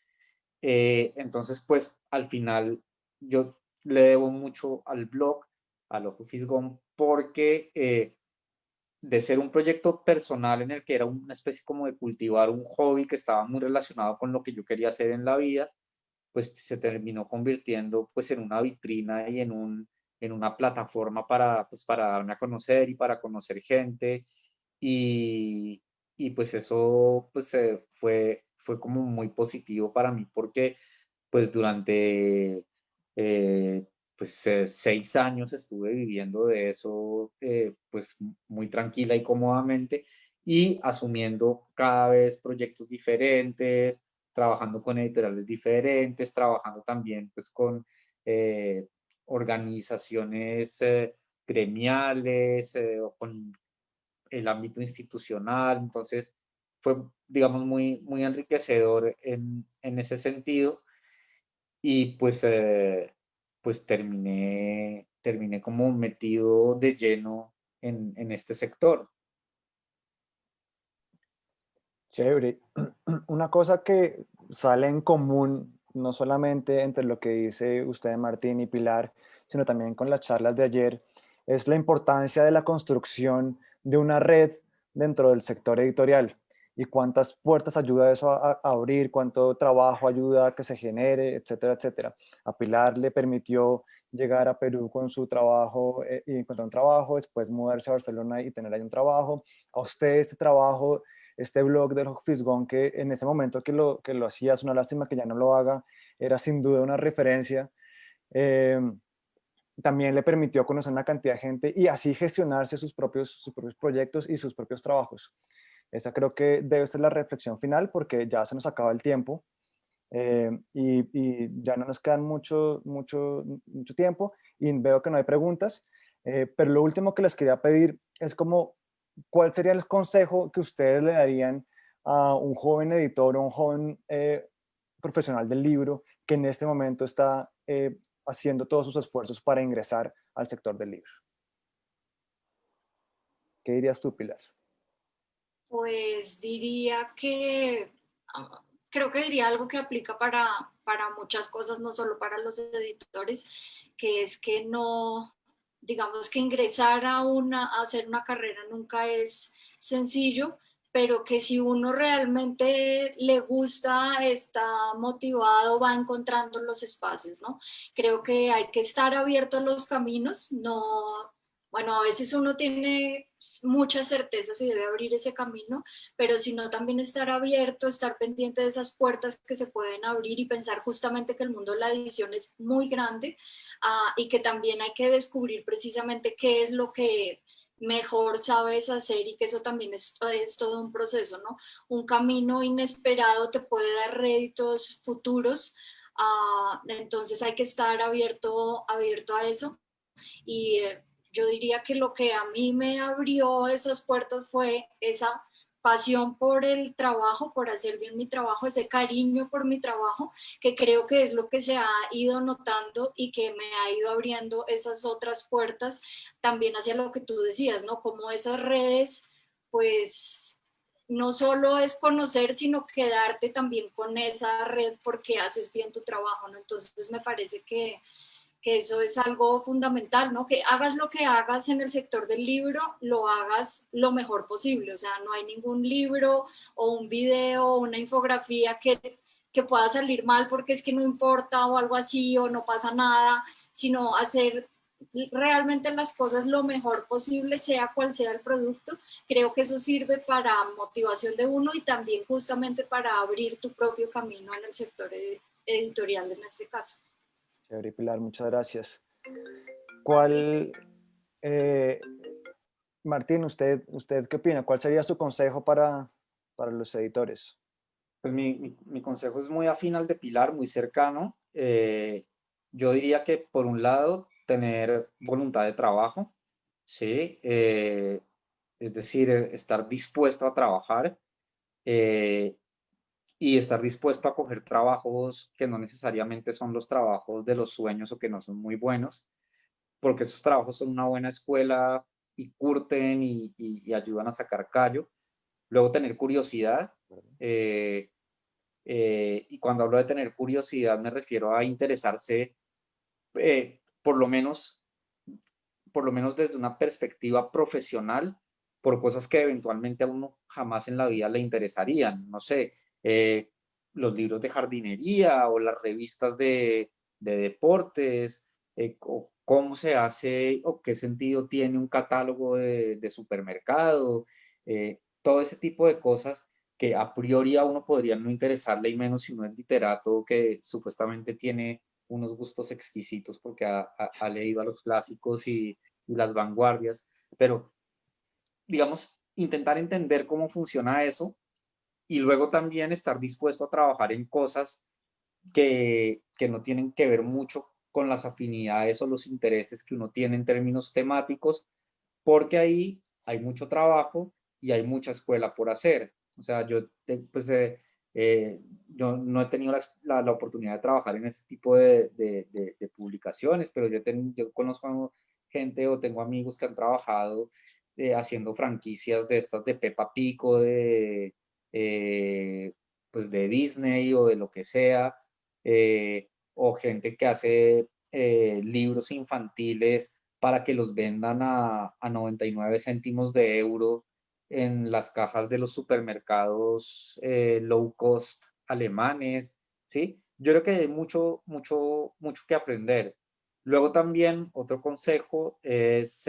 Entonces pues al final yo le debo mucho al blog, al Ojo Fisgón, porque de ser un proyecto personal en el que era una especie como de cultivar un hobby que estaba muy relacionado con lo que yo quería hacer en la vida, pues se terminó convirtiendo pues en una vitrina y en una plataforma para, pues, para darme a conocer y para conocer gente y, y pues eso pues fue como muy positivo para mí porque pues durante pues 6 años estuve viviendo de eso pues muy tranquila y cómodamente y asumiendo cada vez proyectos diferentes, trabajando con editoriales diferentes, trabajando también pues con eh, organizaciones gremiales o con el ámbito institucional. Entonces fue, digamos, muy enriquecedor en ese sentido y pues terminé como metido de lleno en este sector. Chévere. Una cosa que sale en común, no solamente entre lo que dice usted, Martín y Pilar, sino también con las charlas de ayer, es la importancia de la construcción de una red dentro del sector editorial y cuántas puertas ayuda eso a abrir, cuánto trabajo ayuda a que se genere, etcétera, etcétera. A Pilar le permitió llegar a Perú con su trabajo y encontrar un trabajo, después mudarse a Barcelona y tener ahí un trabajo. A usted este trabajo, este blog del Fisgón, que en ese momento que lo hacía, es una lástima que ya no lo haga, era sin duda una referencia. Eh, También le permitió conocer una cantidad de gente y así gestionarse sus propios proyectos y sus propios trabajos. Esa creo que debe ser la reflexión final porque ya se nos acaba el tiempo y ya no nos quedan mucho tiempo y veo que no hay preguntas. Pero lo último que les quería pedir es como, ¿cuál sería el consejo que ustedes le darían a un joven editor o un joven profesional del libro que en este momento está haciendo todos sus esfuerzos para ingresar al sector del libro? ¿Qué dirías tú, Pilar? Pues diría que, creo que diría algo que aplica para muchas cosas, no solo para los editores, que es que no, digamos que ingresar a hacer una carrera nunca es sencillo, pero que si uno realmente le gusta, está motivado, va encontrando los espacios, ¿no? Creo que hay que estar abierto a los caminos, no, bueno, a veces uno tiene muchas certezas y debe abrir ese camino, pero sino también estar abierto, estar pendiente de esas puertas que se pueden abrir y pensar justamente que el mundo de la edición es muy grande y que también hay que descubrir precisamente qué es lo que mejor sabes hacer y que eso también es todo un proceso, ¿no? Un camino inesperado te puede dar réditos futuros, entonces hay que estar abierto a eso y yo diría que lo que a mí me abrió esas puertas fue esa pasión por el trabajo, por hacer bien mi trabajo, ese cariño por mi trabajo, que creo que es lo que se ha ido notando y que me ha ido abriendo esas otras puertas también hacia lo que tú decías, ¿no? Como esas redes, pues no solo es conocer, sino quedarte también con esa red porque haces bien tu trabajo, ¿no? Entonces me parece que eso es algo fundamental, ¿no? Que hagas lo que hagas en el sector del libro, lo hagas lo mejor posible. O sea, no hay ningún libro o un video o una infografía que pueda salir mal porque es que no importa o algo así o no pasa nada, sino hacer realmente las cosas lo mejor posible, sea cual sea el producto. Creo que eso sirve para motivación de uno y también justamente para abrir tu propio camino en el sector editorial en este caso. Chévere, Pilar, muchas gracias. ¿Cuál, eh, Martín, usted qué opina? ¿Cuál sería su consejo para los editores? Pues mi consejo es muy afín al de Pilar, muy cercano. Yo diría que por un lado, tener voluntad de trabajo, ¿sí? Es decir, estar dispuesto a trabajar eh, y estar dispuesto a coger trabajos que no necesariamente son los trabajos de los sueños o que no son muy buenos, porque esos trabajos son una buena escuela y curten y ayudan a sacar callo. Luego tener curiosidad. eh, y cuando hablo de tener curiosidad me refiero a interesarse eh, por lo menos, por lo menos desde una perspectiva profesional por cosas que eventualmente a uno jamás en la vida le interesarían. No sé, los libros de jardinería o las revistas de deportes, o cómo se hace o qué sentido tiene un catálogo de supermercado, todo ese tipo de cosas que a priori a uno podría no interesarle y menos si uno es literato que supuestamente tiene unos gustos exquisitos porque ha leído a los clásicos y las vanguardias, pero digamos, intentar entender cómo funciona eso y luego también estar dispuesto a trabajar en cosas que no tienen que ver mucho con las afinidades o los intereses que uno tiene en términos temáticos, porque ahí hay mucho trabajo y hay mucha escuela por hacer. O sea, pues, yo no he tenido la oportunidad de trabajar en este tipo de publicaciones, pero yo conozco gente o tengo amigos que han trabajado haciendo franquicias de estas de Peppa Pig o pues de Disney o de lo que sea, o gente que hace libros infantiles para que los vendan a 99 céntimos de euro en las cajas de los supermercados low cost alemanes, ¿sí? Yo creo que hay mucho que aprender. Luego también otro consejo es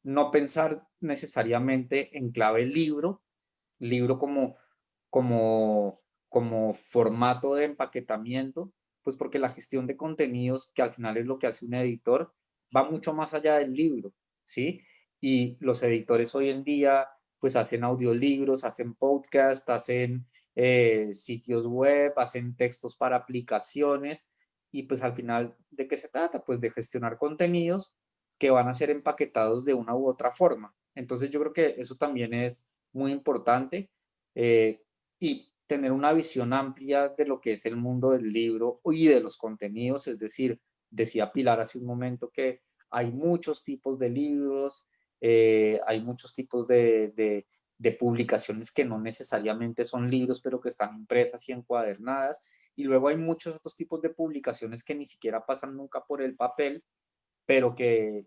no pensar necesariamente en clave libro como, como formato de empaquetamiento, pues porque la gestión de contenidos, que al final es lo que hace un editor, va mucho más allá del libro, ¿sí? Y los editores hoy en día, pues hacen audiolibros, hacen podcast, hacen sitios web, hacen textos para aplicaciones, y pues al final, ¿de qué se trata? Pues de gestionar contenidos que van a ser empaquetados de una u otra forma. Entonces yo creo que eso también es muy importante. Y tener una visión amplia de lo que es el mundo del libro y de los contenidos, es decir, decía Pilar hace un momento que hay muchos tipos de libros, hay muchos tipos de publicaciones que no necesariamente son libros, pero que están impresas y encuadernadas, y luego hay muchos otros tipos de publicaciones que ni siquiera pasan nunca por el papel, pero que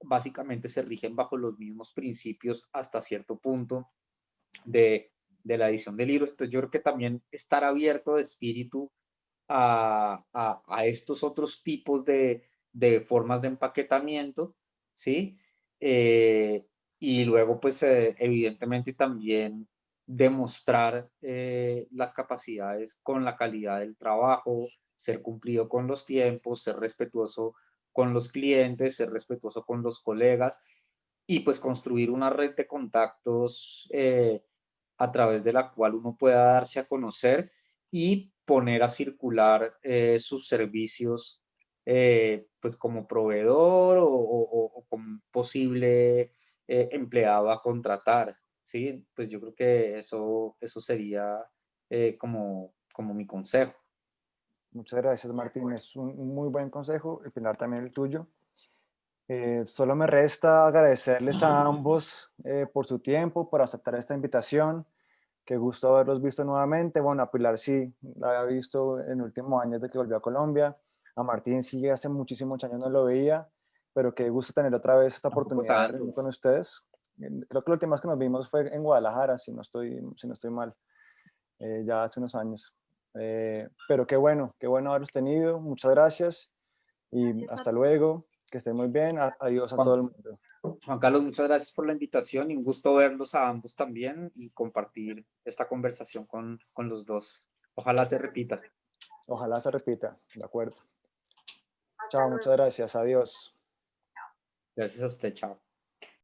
básicamente se rigen bajo los mismos principios hasta cierto punto de la edición de libros. Entonces yo creo que también estar abierto de espíritu a estos otros tipos de formas de empaquetamiento, ¿sí? Y luego, pues, evidentemente también demostrar las capacidades con la calidad del trabajo, ser cumplido con los tiempos, ser respetuoso con los clientes, ser respetuoso con los colegas y pues construir una red de contactos a través de la cual uno pueda darse a conocer y poner a circular sus servicios pues como proveedor o como posible empleado a contratar, ¿sí? Pues yo creo que eso sería como mi consejo. Muchas gracias, Martín. Es un muy buen consejo, el Pilar también el tuyo. Solo me resta agradecerles a ambos por su tiempo, por aceptar esta invitación. Qué gusto haberlos visto nuevamente. Bueno, a Pilar sí, la había visto en el último año desde que volvió a Colombia. A Martín sí, hace muchísimos años no lo veía, pero qué gusto tener otra vez esta Tampoco oportunidad de reunir con tantos. ustedes. Creo que la última vez que nos vimos fue en Guadalajara, si no estoy mal, ya hace unos años. Pero qué bueno haberlos tenido. Muchas gracias y Gracias a hasta ti. luego. Que estén muy bien. Adiós a todo Juan, el mundo. Juan Carlos, muchas gracias por la invitación y un gusto verlos a ambos también y compartir esta conversación con los dos. Ojalá se repita. Ojalá se repita. De acuerdo. Hasta Chao, luego. muchas gracias. Adiós. Gracias a usted, chao.